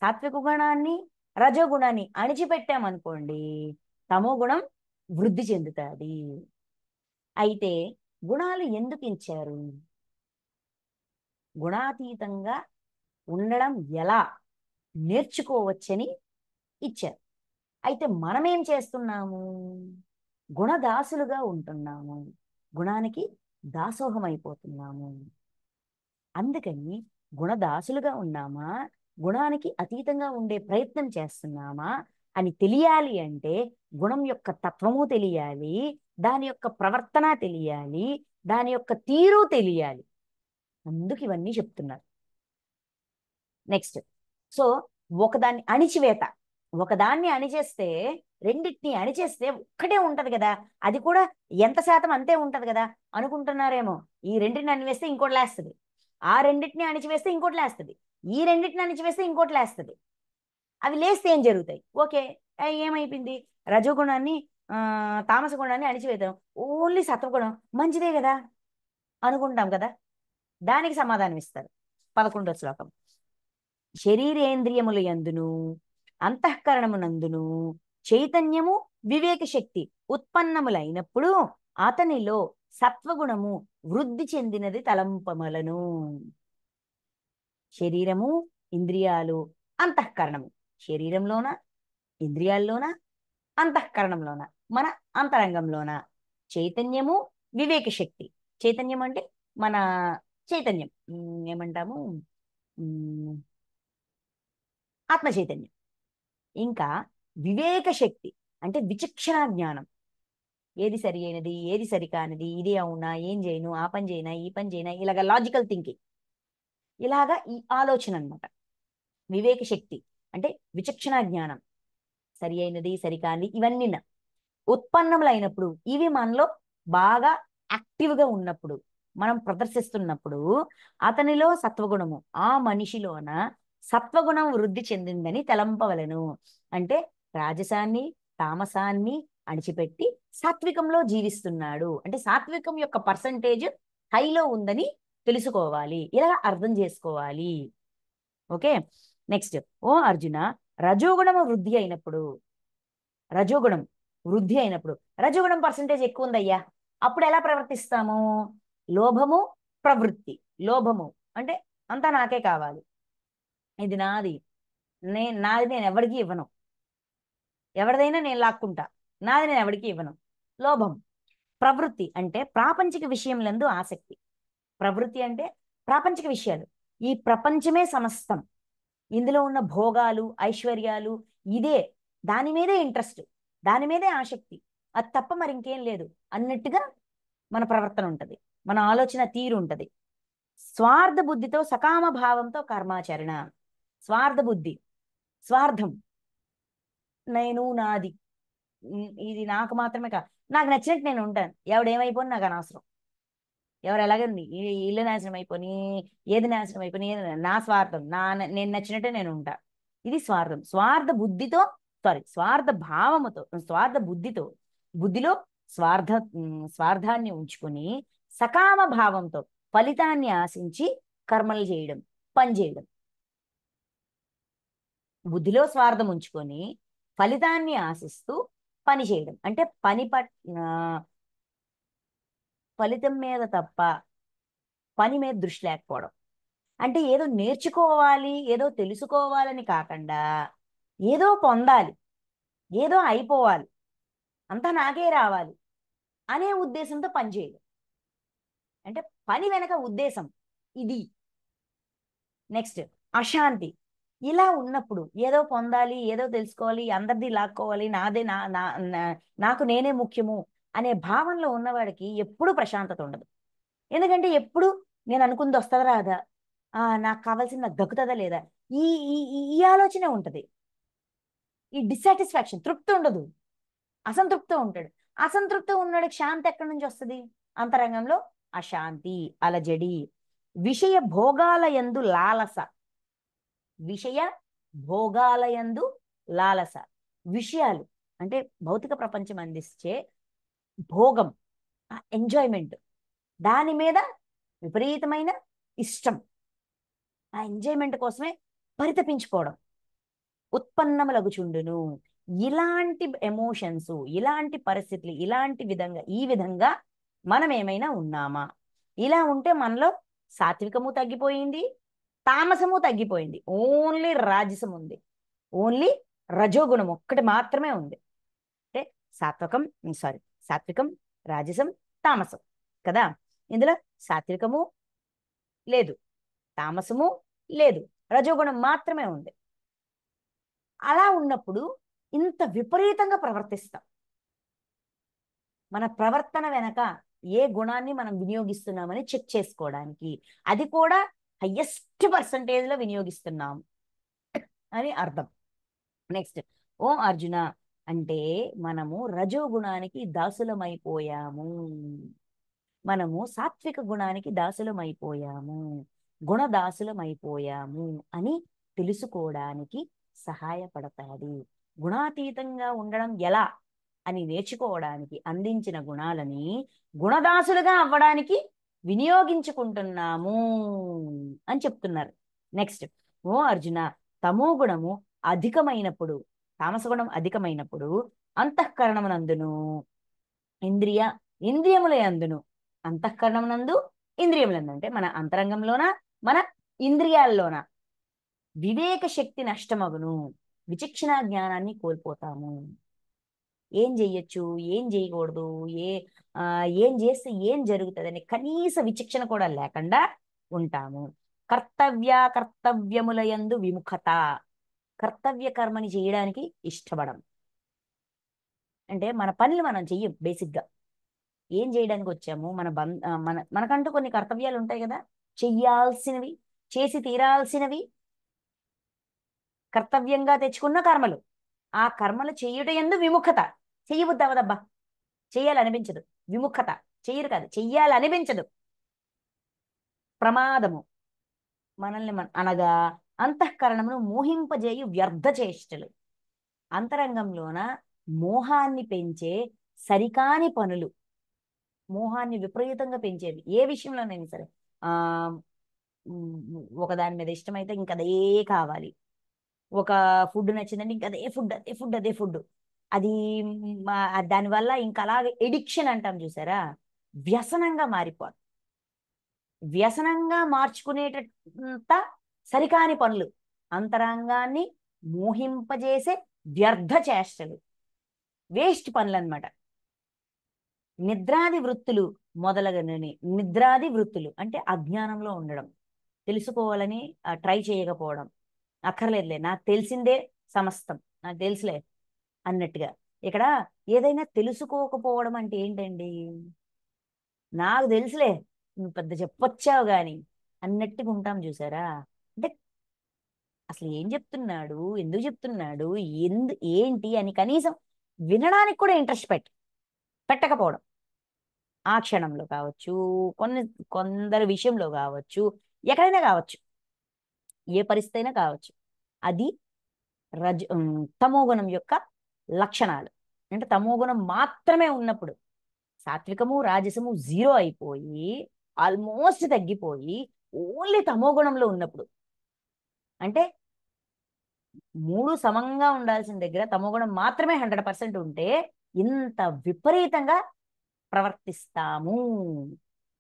Speaker 1: సాత్విక గుణాన్ని రజోగుణాన్ని అణిచిపెట్టామనుకోండి, తమో గుణం వృద్ధి చెందుతుంది. అయితే గుణాలు ఎందుకు ఇచ్చారు? గుణాతీతంగా ఉండడం ఎలా నేర్చుకోవచ్చని ఇచ్చారు. అయితే మనమేం చేస్తున్నాము? గుణదాసులుగా ఉంటున్నాము, గుణానికి దాసోహం అయిపోతున్నాము. అందుకని గుణదాసులుగా ఉన్నామా, గుణానికి అతీతంగా ఉండే ప్రయత్నం చేస్తున్నామా అని తెలియాలి అంటే గుణం యొక్క తత్వము తెలియాలి, దాని యొక్క ప్రవర్తన తెలియాలి, దాని యొక్క తీరు తెలియాలి. అందుకు ఇవన్నీ చెప్తున్నారు. నెక్స్ట్, సో ఒకదాన్ని అణిచివేత, ఒకదాన్ని అణిచేస్తే, రెండింటిని అణిచేస్తే ఒక్కటే ఉంటది కదా, అది కూడా ఎంత శాతం అంతే ఉంటది కదా అనుకుంటున్నారేమో. ఈ రెండింటిని అణివేస్తే ఇంకోటి లేస్తుంది, ఆ రెండింటిని అణిచివేస్తే ఇంకోటి లేస్తుంది, ఈ రెండింటిని అణిచివేస్తే ఇంకోటి లేస్తుంది. అవి లేస్తే ఏం జరుగుతాయి? ఓకే, ఏమైపోయింది, రజోగుణాన్ని తామస గుణాన్ని అణిచివేద్దాం, ఓన్లీ సత్వగుణం మంచిదే కదా అనుకుంటాం కదా. దానికి సమాధానం ఇస్తారు 11వ శ్లోకం. శరీరేంద్రియముల యందును అంతఃకరణమునందును చైతన్యము వివేక శక్తి ఉత్పన్నములైనప్పుడు అతనిలో సత్వగుణము వృద్ధి చెందినది తలంపమలను. శరీరము, ఇంద్రియాలు, అంతఃకరణము, శరీరంలోన, ఇంద్రియాల్లోన, అంతఃకరణంలోన, మన అంతరంగంలోన చైతన్యము వివేక శక్తి. చైతన్యం అంటే మన చైతన్యం, ఏమంటాము, ఆత్మ చైతన్యం. ఇంకా వివేక శక్తి అంటే విచక్షణ జ్ఞానం, ఏది సరి అయినది, ఏది సరికానిది, ఇది అవునా, ఏం చేయను, ఆ పని చేయనా, ఈ పని చేయనా, ఇలాగ లాజికల్ థింకింగ్, ఇలాగా ఈ ఆలోచన అనమాట. వివేక శక్తి అంటే విచక్షణ జ్ఞానం, సరి అయినది సరికానిది ఇవన్నీ ఉత్పన్నములైనప్పుడు, ఇవి మనలో బాగా యాక్టివ్గా ఉన్నప్పుడు, మనం ప్రదర్శిస్తున్నప్పుడు అతనిలో సత్వగుణము, ఆ మనిషిలోన సత్వగుణం వృద్ధి చెందిందని తలంపవలను. అంటే రాజసాన్ని తామసాన్ని అణిచిపెట్టి సాత్వికంలో జీవిస్తున్నాడు అంటే సాత్వికం యొక్క పర్సంటేజ్ హైలో ఉందని తెలుసుకోవాలి, ఇలా అర్థం చేసుకోవాలి. ఓకే, నెక్స్ట్, ఓ అర్జున, రజోగుణము వృద్ధి అయినప్పుడు, రజోగుణం వృద్ధి అయినప్పుడు, రజోగుణం పర్సంటేజ్ ఎక్కువ ఉందయ్యా, అప్పుడు ఎలా ప్రవర్తిస్తాము? లోభము ప్రవృత్తి. లోభము అంటే అంతా నాకే కావాలి, ఇది నాది, నాది నేను ఎవరికి ఇవ్వను, ఎవరిదైనా నేను లాక్కుంటా, నాది నేను ఎవరికి ఇవ్వను. లోభం. ప్రవృత్తి అంటే ప్రాపంచిక విషయంలందు ఆసక్తి. ప్రవృత్తి అంటే ప్రాపంచిక విషయాలు, ఈ ప్రపంచమే సమస్తం, ఇందులో ఉన్న భోగాలు ఐశ్వర్యాలు ఇదే దాని మీదే ఇంట్రెస్ట్, దాని మీదే ఆసక్తి, అది తప్ప మరి ఇంకేం లేదు అన్నట్టుగా మన ప్రవర్తన ఉంటుంది, మన ఆలోచన తీరు ఉంటుంది. స్వార్థ బుద్ధితో సకామ భావంతో కర్మాచరణ. స్వార్థ బుద్ధి, స్వార్థం, నేను నాది, ఇది నాకు మాత్రమే కాదు, నాకు నచ్చినట్టు నేను ఉంటాను, ఎవడేమైపోయి నాకు అనవసరం, ఎవరు ఎలాగండి ఇల్లు నాశనం అయిపోయి ఏది నాశనం అయిపోయి నా స్వార్థం, నేను నచ్చినట్టే నేను ఉంటా. ఇది స్వార్థం. స్వార్థ బుద్ధితో, స్వార్థ భావముతో, స్వార్థ బుద్ధితో, బుద్ధిలో స్వార్థాన్ని ఉంచుకొని సకామ భావంతో ఫలితాన్ని ఆశించి కర్మలు చేయడం, పని చేయడం. బుద్ధిలో స్వార్థం ఉంచుకొని ఫలితాన్ని ఆశిస్తూ పని చేయడం అంటే ఫలితం మీద తప్ప పని మీద దృష్టి లేకపోవడం. అంటే ఏదో నేర్చుకోవాలి, ఏదో తెలుసుకోవాలని కాకుండా ఏదో పొందాలి, ఏదో అయిపోవాలి, అంతా నాకే రావాలి అనే ఉద్దేశంతో పని చేయడం. అంటే పని వెనక ఉద్దేశం ఇది. నెక్స్ట్ అశాంతి. ఇలా ఉన్నప్పుడు ఏదో పొందాలి, ఏదో తెలుసుకోవాలి, అందరిది లాక్కోవాలి, నాదే నాకు నేనే ముఖ్యము అనే భావనలో ఉన్నవాడికి ఎప్పుడూ ప్రశాంతత ఉండదు. ఎందుకంటే ఎప్పుడు నేను అనుకుంది వస్తుందా రాదా, నాకు కావాల్సింది నాకు దక్కుతుందా లేదా, ఈ ఈ ఈ ఆలోచనే ఉంటది. ఈ డిస్సాటిస్ఫాక్షన్, తృప్తి ఉండదు, అసంతృప్తి ఉంటాడు. అసంతృప్తి ఉన్నాడికి శాంతి ఎక్కడి నుంచి వస్తుంది? అంతరంగంలో అశాంతి, అలజడి, విషయ భోగాలయందు లాలస. విషయ భోగాలయందు లాలస. విషయాలు అంటే భౌతిక ప్రపంచం అందించే భోగం, ఎంజాయ్మెంట్, దాని మీద విపరీతమైన ఇష్టం, ఆ ఎంజాయ్మెంట్ కోసమే పరితపించుకోవడం ఉత్పన్నములగుచుండును. ఇలాంటి ఎమోషన్స్, ఇలాంటి పరిస్థితులు, ఈ విధంగా మనం ఏమైనా ఉన్నామా? ఇలా ఉంటే మనలో సాత్వికము తగ్గిపోయింది, తామసము తగ్గిపోయింది, ఓన్లీ రాజసం ఉంది, ఓన్లీ రజోగుణం ఒక్కటి మాత్రమే ఉంది. అంటే సాత్వికం, రాజసం, తామసం కదా. ఇందులో సాత్వికము లేదు, తామసము లేదు, రజోగుణం మాత్రమే ఉంది. అలా ఉన్నప్పుడు ఇంత విపరీతంగా ప్రవర్తిస్తాం. మన ప్రవర్తన వెనక ఏ గుణాన్ని మనం వినియోగిస్తున్నామని చెక్ చేసుకోవడానికి, అది కూడా హయ్యెస్ట్ పర్సంటేజ్లో వినియోగిస్తున్నాం అని అర్థం. నెక్స్ట్, ఓ అర్జున, అంటే మనము రజోగుణానికి దాసులమైపోయాము, మనము సాత్విక గుణానికి దాసులమైపోయాము, గుణదాసులమైపోయాము అని తెలుసుకోవడానికి సహాయపడతాది. గుణాతీతంగా ఉండడం ఎలా అని నేర్చుకోవడానికి అందించిన గుణాలని గుణదాసులుగా అవ్వడానికి వినియోగించుకుంటున్నాము అని చెప్తున్నారు. నెక్స్ట్, ఓ అర్జున, తమో గుణము అధికమైనప్పుడు, తామసగుణం అధికమైనప్పుడు అంతఃకరణమునందును ఇంద్రియముల యందును, అంతఃకరణమునందు ఇంద్రియములందు అంటే మన అంతరంగంలోన, మన ఇంద్రియాల్లోన వివేక శక్తి నష్టమగును, విచక్షణ జ్ఞానాన్ని కోల్పోతాము. ఏం చెయ్యొచ్చు, ఏం చేయకూడదు, ఏం చేస్తే ఏం జరుగుతుందని కనీస విచక్షణ కూడా లేకుండా ఉంటాము. కర్తవ్యముల యందు విముఖత, కర్తవ్య కర్మని చేయడానికి ఇష్టపడం. అంటే మన పనులు మనం చెయ్యం. బేసిక్గా ఏం చేయడానికి వచ్చాము, మనకంటూ కొన్ని కర్తవ్యాలు ఉంటాయి కదా, చెయ్యాల్సినవి, చేసి తీరాల్సినవి, కర్తవ్యంగా తెచ్చుకున్న కర్మలు. ఆ కర్మలు చేయుట యందు విముఖత, చెయ్యబుద్ధి అవదబ్బా, చెయ్యాలనిపించదు. విముఖత, చెయ్యరు కాదు, చెయ్యాలనిపించదు. ప్రమాదము, మనల్ని అనగా అంతఃకరణమును మోహింపజేయు వ్యర్థ చేష్టలు, అంతరంగంలోన మోహాన్ని పెంచే సరికాని పనులు, మోహాన్ని విపరీతంగా పెంచేది ఏ విషయంలోనైనా సరే. ఆ ఒకదాని మీద ఇష్టమైతే ఇంకా అదే కావాలి, ఒక ఫుడ్ నచ్చిందంటే ఇంకా అదే ఫుడ్, అది దానివల్ల ఇంకా అలాగే ఎడిక్షన్ అంటాం చూసారా, వ్యసనంగా మారిపోదు. వ్యసనంగా మార్చుకునేటంత సరికాని పనులు, అంతరంగాన్ని మోహింపజేసే వ్యర్థ చేష్టలు, వేస్ట్ పనులు అనమాట. నిద్రాది వృత్తులు మొదలగునవి. నిద్రాది వృత్తులు అంటే అజ్ఞానంలో ఉండడం, తెలుసుకోవాలని ట్రై చేయకపోవడం. అక్కర్లేదులే, నాకు తెలిసిందే సమస్తం, నాకు తెలుసులే, అన్నట్టుగా. ఇక్కడ ఏదైనా తెలుసుకోకపోవడం అంటే ఏంటండి? నాకు తెలుసులే, నువ్వు పెద్ద చెప్పొచ్చావు గాని అన్నట్టుగా ఉంటాం చూసారా. అంటే అసలు ఏం చెప్తున్నాడు, ఎందుకు చెప్తున్నాడు, ఏంటి అని కనీసం వినడానికి కూడా ఇంట్రెస్ట్ పెట్టకపోవడం. ఆ క్షణంలో కావచ్చు, కొన్ని కొందరి విషయంలో కావచ్చు, ఎక్కడైనా కావచ్చు, ఏ పరిస్థితి అయినా కావచ్చు. అది తమోగుణం యొక్క లక్షణాలు. అంటే తమోగుణం మాత్రమే ఉన్నప్పుడు, సాత్వికము రాజసము జీరో అయిపోయి ఆల్మోస్ట్ తగ్గిపోయి ఓన్లీ తమోగుణంలో ఉన్నప్పుడు, అంటే మూడు సమంగా ఉండాల్సిన దగ్గర తమోగుణం మాత్రమే 100% ఉంటే ఇంత విపరీతంగా ప్రవర్తిస్తాము,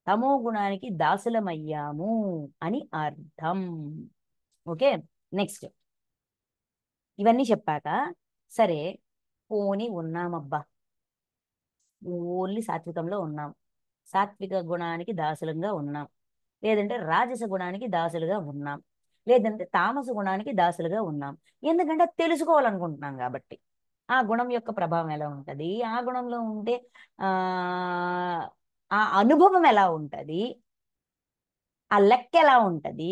Speaker 1: తమో గుణానికి దాసులమయ్యాము అని అర్థం. Okay, next. ఇవన్నీ చెప్పాక సరే, పోని ఉన్నామబ్బా, ఓన్లీ సాత్వికంలో ఉన్నాం, సాత్విక గుణానికి దాసులంగా ఉన్నాం, లేదంటే రాజస గుణానికి దాసులుగా ఉన్నాం, లేదంటే తామస గుణానికి దాసులుగా ఉన్నాం. ఎందుకంటే తెలుసుకోవాలనుకుంటున్నాం కాబట్టి. ఆ గుణం యొక్క ప్రభావం ఎలా ఉంటది, ఆ గుణంలో ఉంటే ఆ ఆ అనుభవం ఎలా ఉంటది, ఆ లెక్క ఎలా ఉంటది,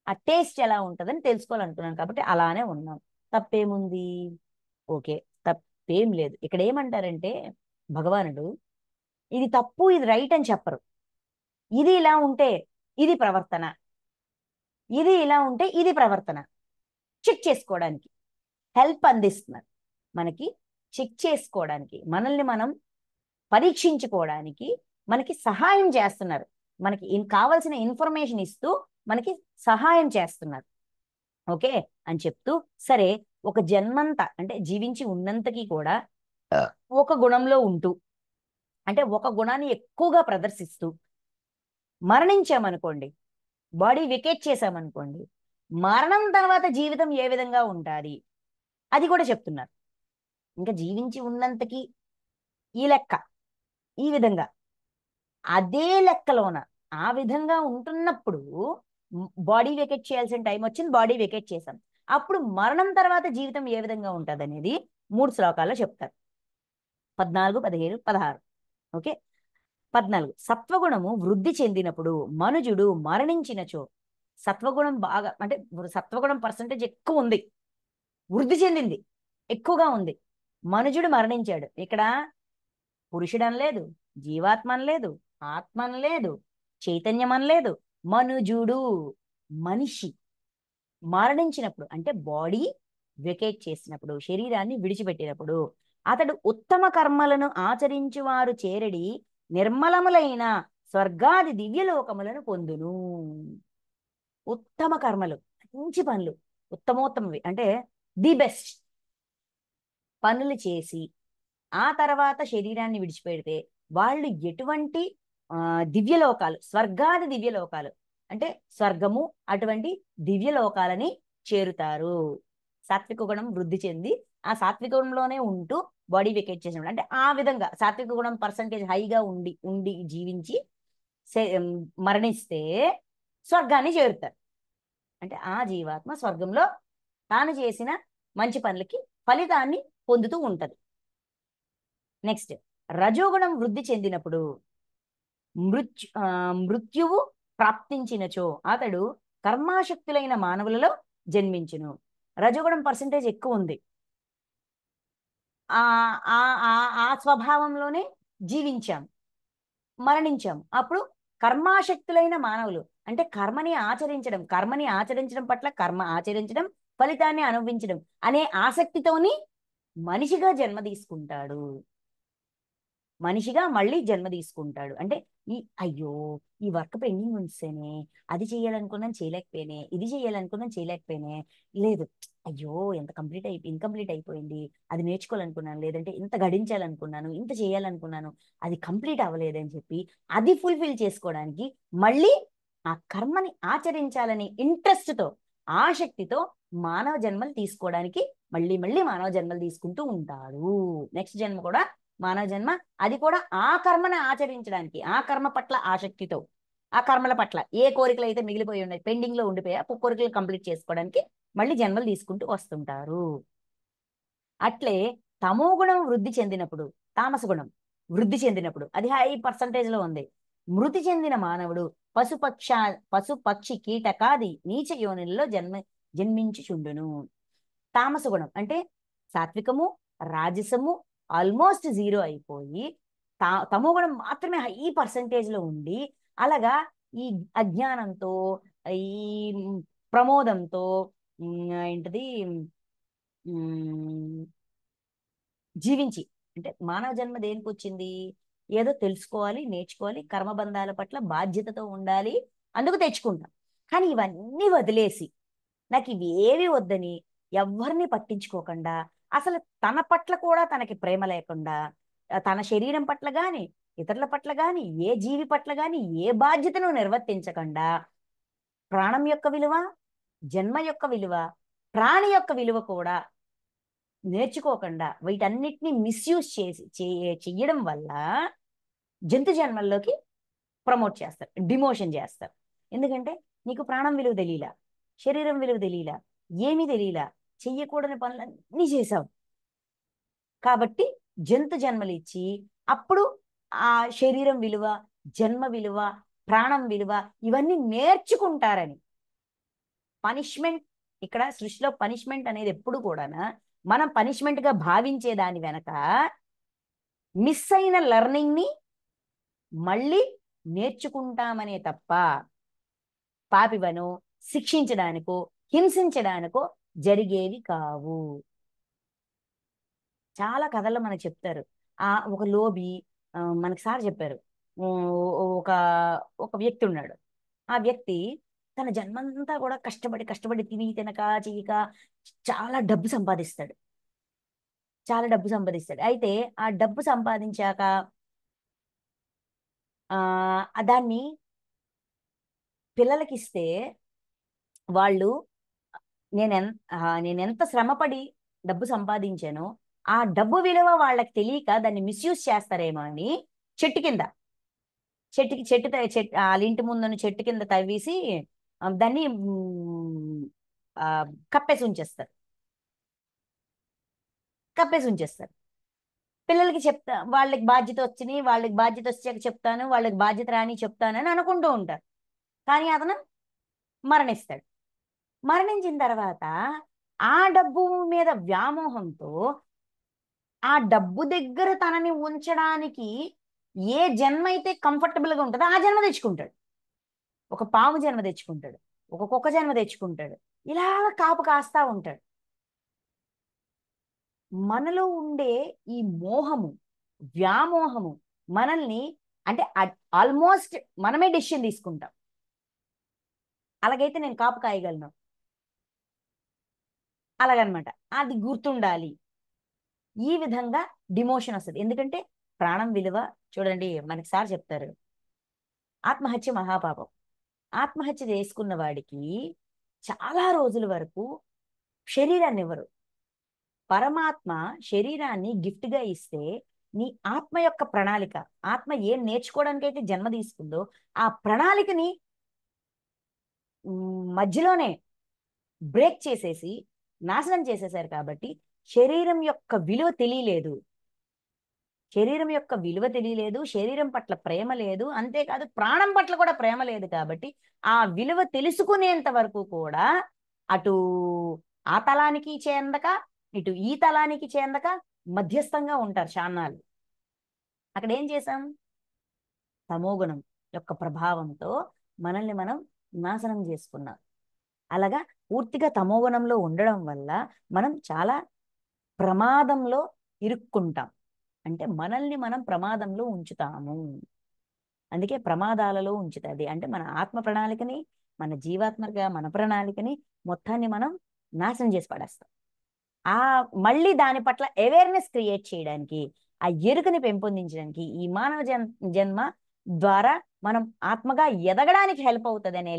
Speaker 1: ఆ టేస్ట్ ఎలా ఉంటదని తెలుసుకోవాలనుకున్నాం కాబట్టి అలానే ఉన్నాం. తప్పేముంది? ఓకే, తప్పేం లేదు. ఇక్కడ ఏమంటారంటే భగవానుడు, ఇది తప్పు ఇది రైట్ అని చెప్పరు. ఇది ఇలా ఉంటే ఇది ప్రవర్తన, ఇది ఇలా ఉంటే ఇది ప్రవర్తన, చెక్ చేసుకోవడానికి హెల్ప్ అందిస్తున్నారు. మనకి చెక్ చేసుకోవడానికి, మనల్ని మనం పరీక్షించుకోవడానికి మనకి సహాయం చేస్తున్నారు. మనకి కావాల్సిన ఇన్ఫర్మేషన్ ఇస్తూ మనకి సహాయం చేస్తున్నారు. ఓకే అని చెప్తూ, సరే ఒక జన్మంతా అంటే జీవించి ఉన్నంతకి కూడా ఒక గుణంలో ఉంటూ, అంటే ఒక గుణాన్ని ఎక్కువగా ప్రదర్శిస్తూ మరణించామనుకోండి, బాడీ వికేట్ చేశామనుకోండి, మరణం తర్వాత జీవితం ఏ విధంగా ఉంటుంది అది కూడా చెప్తున్నారు. ఇంకా జీవించి ఉన్నంతకి ఈ లెక్క, ఈ విధంగా, అదే లెక్కలోన ఆ విధంగా ఉంటున్నప్పుడు బాడీ వెకేట్ చేయాల్సిన టైం వచ్చింది, బాడీ వెకేట్ చేశాం. అప్పుడు మరణం తర్వాత జీవితం ఏ విధంగా ఉంటుంది అనేది 3 శ్లోకాల్లో చెప్తారు, 14, 15, 16. ఓకే, 14 సత్వగుణము వృద్ధి చెందినప్పుడు మనుజుడు మరణించినచో, సత్వగుణం బాగా అంటే సత్వగుణం పర్సంటేజ్ ఎక్కువ ఉంది, వృద్ధి చెందింది, ఎక్కువగా ఉంది, మనుజుడు మరణించాడు. ఇక్కడ పురుషుడు అనలేదు, జీవాత్మ అనలేదు, ఆత్మ అనలేదు, చైతన్యం అనలేదు, మనుజుడు మనిషి మరణించినప్పుడు, అంటే బాడీ వెకేట్ చేసినప్పుడు, శరీరాన్ని విడిచిపెట్టినప్పుడు, అతడు ఉత్తమ కర్మలను ఆచరించువారు చేరడి నిర్మలములైన స్వర్గాది దివ్యలోకములను పొందును. ఉత్తమ కర్మలు, మంచి పనులు, ఉత్తమోత్తమవి అంటే ది బెస్ట్ పనులు చేసి ఆ తర్వాత శరీరాన్ని విడిచిపెడితే వాళ్ళు ఎటువంటి దివ్యలోకాలు, స్వర్గాది దివ్యలోకాలు, అంటే స్వర్గము అటువంటి దివ్యలోకాలని చేరుతారు. సాత్విక గుణం వృద్ధి చెంది ఆ సాత్విక గుణంలోనే ఉంటూ బాడీ వెకేట్ చేసినప్పుడు, అంటే ఆ విధంగా సాత్విక గుణం పర్సంటేజ్ హైగా ఉండి ఉండి జీవించి మరణిస్తే స్వర్గాన్ని చేరుతారు. అంటే ఆ జీవాత్మ స్వర్గంలో తాను చేసిన మంచి పనులకి ఫలితాన్ని పొందుతూ ఉంటది. నెక్స్ట్, రజోగుణం వృద్ధి చెందినప్పుడు మృత్యువు ప్రాప్తించినచో అతడు కర్మాశక్తులైన మానవులలో జన్మించును. రజోగుణం పర్సంటేజ్ ఎక్కువ ఉంది, ఆ ఆ ఆ ఆ స్వభావంలోనే జీవించాం, మరణించాం. అప్పుడు కర్మాశక్తులైన మానవులు, అంటే కర్మని ఆచరించడం పట్ల కర్మ ఆచరించడం, ఫలితాన్ని అనుభవించడం అనే ఆసక్తితోని మనిషిగా జన్మ తీసుకుంటాడు, మనిషిగా మళ్ళీ జన్మ తీసుకుంటాడు. అంటే అయ్యో ఈ వర్క్ పెండింగ్ ఉంచేనే, అది చేయాలనుకున్నాను చేయలేకపోయానే, ఇది చేయాలనుకున్నాను చేయలేకపోయానే, లేదు అయ్యో ఎంత ఇన్కంప్లీట్ అయిపోయింది, అది నేర్చుకోవాలనుకున్నాను, లేదంటే ఇంత గడించాలనుకున్నాను, ఇంత చేయాలనుకున్నాను, అది కంప్లీట్ అవ్వలేదని చెప్పి అది ఫుల్ఫిల్ చేసుకోవడానికి మళ్ళీ ఆ కర్మని ఆచరించాలని ఇంట్రెస్ట్తో, ఆసక్తితో మానవ జన్మలు తీసుకోవడానికి మళ్ళీ మళ్ళీ మానవ జన్మలు తీసుకుంటూ ఉంటాడు. నెక్స్ట్ జన్మ కూడా మానవ జన్మ, అది కూడా ఆ కర్మను ఆచరించడానికి, ఆ కర్మ పట్ల ఆసక్తితో, ఆ కర్మల పట్ల ఏ కోరికలు అయితే మిగిలిపోయి ఉన్నాయి, పెండింగ్ లో ఉండిపోయా కోరికలు కంప్లీట్ చేసుకోవడానికి మళ్ళీ జన్మలు తీసుకుంటూ వస్తుంటారు. అట్లే తమో గుణం వృద్ధి చెందినప్పుడు, తామస గుణం వృద్ధి చెందినప్పుడు, అది హై పర్సంటేజ్ లో ఉంది. మృతి చెందిన మానవుడు పశుపక్ష పశుపక్షి కీటకాది నీచ యోనిల్లో జన్మించుచుండును. తామస గుణం అంటే సాత్వికము, రాజసము ఆల్మోస్ట్ జీరో అయిపోయి తమో గుణం మాత్రమే హై పర్సంటేజ్ లో ఉండి, అలాగా ఈ అజ్ఞానంతో, ఈ ప్రమోదంతో, ఏంటిది, జీవించి, అంటే మానవ జన్మ దేనికి వచ్చింది? ఏదో తెలుసుకోవాలి, నేర్చుకోవాలి, కర్మబంధాల పట్ల బాధ్యతతో ఉండాలి, అందుకు తెచ్చుకుంటాం. కానీ ఇవన్నీ వదిలేసి, నాకు ఇవేవి వద్దని ఎవరిని పట్టించుకోకుండా, అసలు తన పట్ల కూడా తనకి ప్రేమ లేకుండా, తన శరీరం పట్ల గాని, ఇతరుల పట్ల గాని, ఏ జీవి పట్ల గాని ఏ బాధ్యతను నిర్వర్తించకుండా, ప్రాణం యొక్క విలువ, జన్మ యొక్క విలువ, ప్రాణి యొక్క విలువ కూడా నేర్చుకోకుండా వీటన్నిటిని మిస్యూజ్ చేసి చెయ్యడం వల్ల జంతు జన్మల్లోకి ప్రమోట్ చేస్తారు, డిమోషన్ చేస్తారు. ఎందుకంటే నీకు ప్రాణం విలువ తెలియలా, శరీరం విలువ తెలియలా, ఏమీ తెలియలా, చెయ్యకూడని పనులన్నీ చేసావు కాబట్టి జంతు జన్మలు ఇచ్చి అప్పుడు ఆ శరీరం విలువ, జన్మ విలువ, ప్రాణం విలువ ఇవన్నీ నేర్చుకుంటారని. పనిష్మెంట్, ఇక్కడ సృష్టిలో పనిష్మెంట్ అనేది ఎప్పుడు కూడా మనం పనిష్మెంట్ గా భావించే దాని వెనక మిస్ అయిన లెర్నింగ్ ని మళ్ళీ నేర్చుకుంటామనే తప్ప పాపివను శిక్షించడానికో హింసించడానికో జరిగేవి కావు. చాలా కథల్లో మనకు చెప్తారు. ఒక లోబి, మనకి సార్ చెప్పారు, ఒక ఒక వ్యక్తి ఉన్నాడు. ఆ వ్యక్తి తన జన్మంతా కూడా కష్టపడి కష్టపడి తిని తినక చెయ్యక చాలా డబ్బు సంపాదిస్తాడు, చాలా డబ్బు సంపాదిస్తాడు. అయితే ఆ డబ్బు సంపాదించాక దాన్ని పిల్లలకి ఇస్తే వాళ్ళు నేనెంత శ్రమపడి డబ్బు సంపాదించానో ఆ డబ్బు విలువ వాళ్ళకి తెలియక దాన్ని మిస్యూజ్ చేస్తారేమో అని చెట్టు కింద, చెట్టు వాళ్ళ ఇంటి ముందున్న చెట్టు కింద తవ్వేసి దాన్ని కప్పేసి ఉంచేస్తారు, కప్పేసి ఉంచేస్తారు. పిల్లలకి వాళ్ళకి బాధ్యత వచ్చినాయి, వాళ్ళకి బాధ్యత వచ్చాక చెప్తాను, వాళ్ళకి బాధ్యత రాని చెప్తాను అని అనుకుంటూ ఉంటారు. కానీ అతను మరణిస్తాడు. మరణించిన తర్వాత ఆ డబ్బు మీద వ్యామోహంతో ఆ డబ్బు దగ్గర తనని ఉంచడానికి ఏ జన్మ అయితే కంఫర్టబుల్ గా ఉంటుందో ఆ జన్మ తెచ్చుకుంటాడు. ఒక పాము జన్మ తెచ్చుకుంటాడు, ఒక కుక్క జన్మ తెచ్చుకుంటాడు, ఇలా కాపు కాస్తా ఉంటాడు. మనలో ఉండే ఈ మోహము, వ్యామోహము మనల్ని, అంటే ఆల్మోస్ట్ మనమే డెసిషన్ తీసుకుంటాం. అలాగైతే నేను కాపు కాయగలను, అలాగనమాట. అది గుర్తుండాలి. ఈ విధంగా డిమోషన్ వస్తుంది. ఎందుకంటే ప్రాణం విలువ చూడండి, మనకి సార్ చెప్తారు, ఆత్మహత్య మహాపాపం. ఆత్మహత్య చేసుకున్న వాడికి చాలా రోజుల వరకు శరీరాన్ని ఇవ్వరు. పరమాత్మ శరీరాన్ని గిఫ్ట్ గా ఇస్తే నీ ఆత్మ యొక్క ప్రణాళిక, ఆత్మ ఏం నేర్చుకోవడానికైతే జన్మ తీసుకుందో ఆ ప్రణాళికని మధ్యలోనే బ్రేక్ చేసేసి నాశనం చేసేశారు. కాబట్టి శరీరం యొక్క విలువ తెలియలేదు, శరీరం యొక్క విలువ తెలియలేదు, శరీరం పట్ల ప్రేమ లేదు, అంతేకాదు ప్రాణం పట్ల కూడా ప్రేమ లేదు. కాబట్టి ఆ విలువ తెలుసుకునేంత వరకు కూడా అటు ఆ తలానికి చెందక ఇటు ఈ తలానికి చెందక మధ్యస్థంగా ఉంటారు చాన్నాళ్ళు. అక్కడ ఏం చేశాం? తమోగుణం యొక్క ప్రభావంతో మనల్ని మనం నాశనం చేసుకున్నాం. అలాగా పూర్తిగా తమోగుణంలో ఉండడం వల్ల మనం చాలా ప్రమాదంలో ఇరుక్కుంటాం. అంటే మనల్ని మనం ప్రమాదంలో ఉంచుతాము. అందుకే ప్రమాదాలలో ఉంచుతుంది. అంటే మన ఆత్మ ప్రణాళికని, మన జీవాత్మక మన ప్రణాళికని మొత్తాన్ని మనం నాశనం చేసి పడేస్తాం. మళ్ళీ దాని పట్ల అవేర్నెస్ క్రియేట్ చేయడానికి, ఆ ఎరుకని పెంపొందించడానికి ఈ మానవ జన్మ ద్వారా మనం ఆత్మగా ఎదగడానికి హెల్ప్ అవుతుంది అనే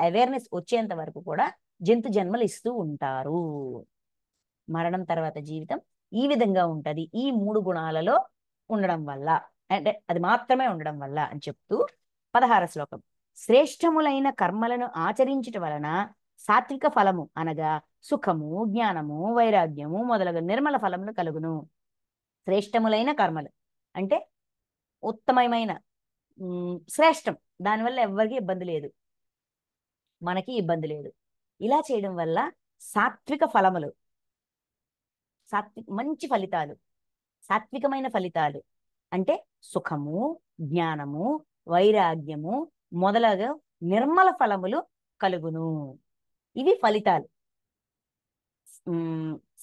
Speaker 1: అవేర్నెస్ వచ్చేంత వరకు కూడా జంతు జన్మలు ఇస్తూ ఉంటారు. మరణం తర్వాత జీవితం ఈ విధంగా ఉంటది, ఈ 3 గుణాలలో ఉండడం వల్ల, అంటే అది మాత్రమే ఉండడం వల్ల అని చెప్తూ 16వ శ్లోకం. శ్రేష్టములైన కర్మలను ఆచరించుట వలన సాత్విక ఫలము అనగా సుఖము, జ్ఞానము, వైరాగ్యము మొదలగు నిర్మల ఫలములు కలుగును. శ్రేష్టములైన కర్మలు అంటే ఉత్తమమైన శ్రేష్టం. దానివల్ల ఎవ్వరికి ఇబ్బంది లేదు, మనకి ఇబ్బంది లేదు. ఇలా చేయడం వల్ల సాత్విక ఫలములు, మంచి ఫలితాలు, సాత్వికమైన ఫలితాలు అంటే సుఖము, జ్ఞానము, వైరాగ్యము మొదలగు నిర్మల ఫలములు కలుగును. ఇవి ఫలితాలు.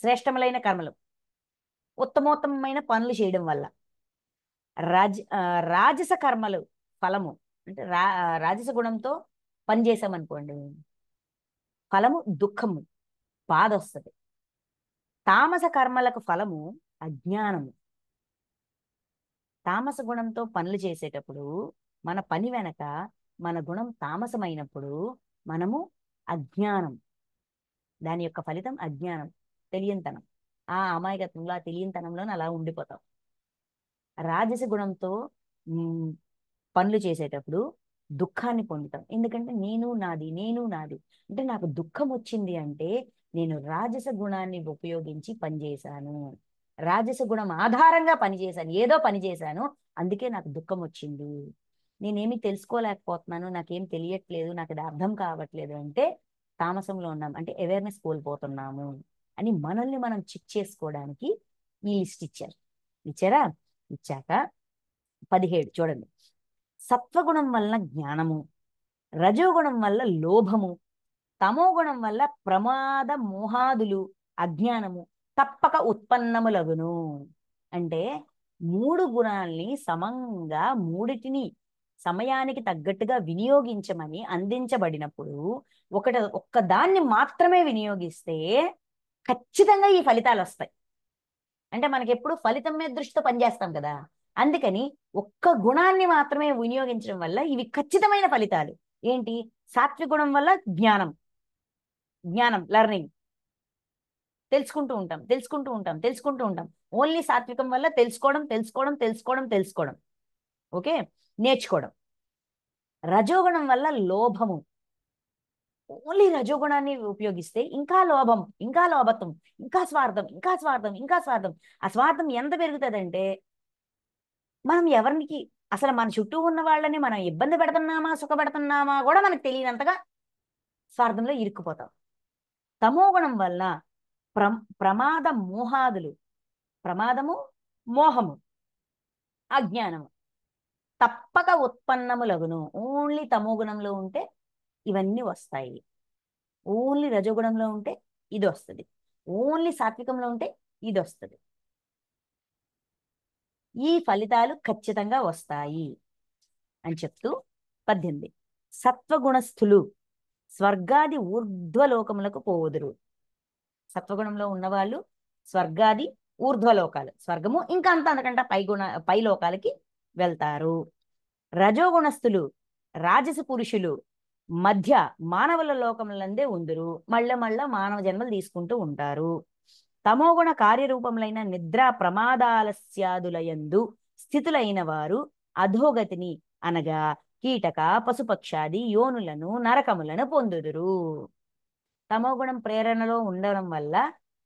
Speaker 1: శ్రేష్టములైన కర్మలు, ఉత్తమోత్తమైన పనులు చేయడం వల్ల. రాజస కర్మలు ఫలము అంటే రాజస గుణంతో పనిచేసామనుకోండి, ఫలము దుఃఖము, బాధ వస్తుంది. తామస కర్మలకు ఫలము అజ్ఞానము. తామస గుణంతో పనులు చేసేటప్పుడు మన పని వెనక మన గుణం తామసమైనప్పుడు మనము అజ్ఞానం, దాని యొక్క ఫలితం అజ్ఞానం, తెలియంతనం. ఆ అమాయకత్వంలో, ఆ తెలియంతనంలో అలా ఉండిపోతాం. రాజస గుణంతో పనులు చేసేటప్పుడు దుఃఖాన్ని పొందుతాం. ఎందుకంటే నేను నాది, నేను నాది. అంటే నాకు దుఃఖం వచ్చింది అంటే నేను రాజస గుణాన్ని ఉపయోగించి పనిచేశాను, రాజస గుణం ఆధారంగా పనిచేశాను, ఏదో పని చేశాను, అందుకే నాకు దుఃఖం వచ్చింది. నేనేమి తెలుసుకోలేకపోతున్నాను, నాకేం తెలియట్లేదు, నాకు ఇది అర్థం కావట్లేదు అంటే తామసంలో ఉన్నాం, అంటే అవేర్నెస్ కోల్పోతున్నాము అని మనల్ని మనం చెక్ చేసుకోవడానికి ఈ లిస్ట్ ఇచ్చారు. ఇచ్చారా? ఇచ్చాక 17 చూడండి. సత్వగుణం వలన జ్ఞానము, రజోగుణం వల్ల లోభము, తమో గుణం వల్ల ప్రమాద మోహాదులు, అజ్ఞానము తప్పక ఉత్పన్నములగును. అంటే 3 గుణాల్ని సమంగా, మూడిటిని సమయానికి తగ్గట్టుగా వినియోగించమని అందించబడినప్పుడు ఒక్క దాన్ని మాత్రమే వినియోగిస్తే ఖచ్చితంగా ఈ ఫలితాలు వస్తాయి. అంటే మనకి ఎప్పుడు ఫలితం మీద దృష్టితో పనిచేస్తాం కదా, అందుకని ఒక్క గుణాన్ని మాత్రమే వినియోగించడం వల్ల ఇవి ఖచ్చితమైన ఫలితాలు. ఏంటి? సాత్విక గుణం వల్ల జ్ఞానం, లెర్నింగ్, తెలుసుకుంటూ ఉంటాం, తెలుసుకుంటూ ఉంటాం, తెలుసుకుంటూ ఉంటాం. ఓన్లీ సాత్వికం వల్ల తెలుసుకోవడం, తెలుసుకోవడం, తెలుసుకోవడం, తెలుసుకోవడం, ఓకే, నేర్చుకోవడం. రజోగుణం వల్ల లోభము, ఓన్లీ రజోగుణాన్ని ఉపయోగిస్తే ఇంకా లోభం, ఇంకా లోభత్వం, ఇంకా స్వార్థం, ఇంకా స్వార్థం, ఇంకా స్వార్థం. ఆ స్వార్థం ఎంత పెరుగుతుందంటే మనం ఎవరికి అసలు మన చుట్టూ ఉన్న వాళ్ళని మనం ఇబ్బంది పెడుతున్నామా, సుఖపెడుతున్నామా కూడా మనకు తెలియనంతగా స్వార్థంలో ఇరుక్కుపోతాం. తమో గుణం వల్ల ప్రమాద మోహాదులు, ప్రమాదము, మోహము, అజ్ఞానము తప్పక ఉత్పన్నములగును. ఓన్లీ తమో గుణంలో ఉంటే ఇవన్నీ వస్తాయి, ఓన్లీ రజోగుణంలో ఉంటే ఇది వస్తుంది, ఓన్లీ సాత్వికంలో ఉంటే ఇది వస్తుంది. ఈ ఫలితాలు ఖచ్చితంగా వస్తాయి అని చెప్తూ 18 సత్వగుణస్థులు స్వర్గాది ఊర్ధ్వలోకములకు పోవుదురు. సత్వగుణంలో ఉన్నవాళ్ళు స్వర్గాది ఊర్ధ్వలోకాలు, స్వర్గము ఇంకా అంతకంటే పై లోకాలకి వెళ్తారు. రజోగుణస్థులు, రాజస పురుషులు మధ్య మానవుల లోకములందే ఉందురు, మళ్ళా మానవ జన్మలు తీసుకుంటూ ఉంటారు. తమోగుణ కార్యరూపములైన నిద్ర ప్రమాదాలస్యాదులయందు స్థితులైన వారు అధోగతిని అనగా కీటక, పశుపక్షాది యోనులను, నరకములను పొందుదురు. తమోగుణం ప్రేరణలో ఉండడం వల్ల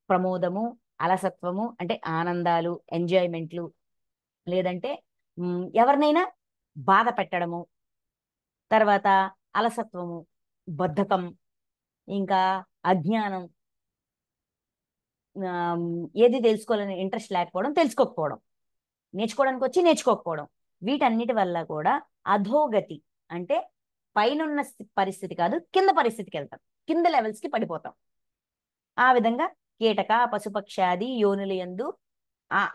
Speaker 1: ప్రమోదము, అలసత్వము అంటే ఆనందాలు, ఎంజాయ్మెంట్లు, లేదంటే ఎవరినైనా బాధ పెట్టడము, తర్వాత అలసత్వము, బద్ధకం, ఇంకా అజ్ఞానం, ఏది తెలుసుకోవాలని ఇంట్రెస్ట్ లేకపోవడం, తెలుసుకోకపోవడం, నేర్చుకోవడానికి వచ్చి నేర్చుకోకపోవడం, వీటన్నిటి వల్ల కూడా అధోగతి అంటే పైనున్న పరిస్థితి కాదు, కింద పరిస్థితికి వెళ్తాం, కింద లెవెల్స్కి పడిపోతాం. ఆ విధంగా కీటక, పశుపక్షాది యోనుల యందు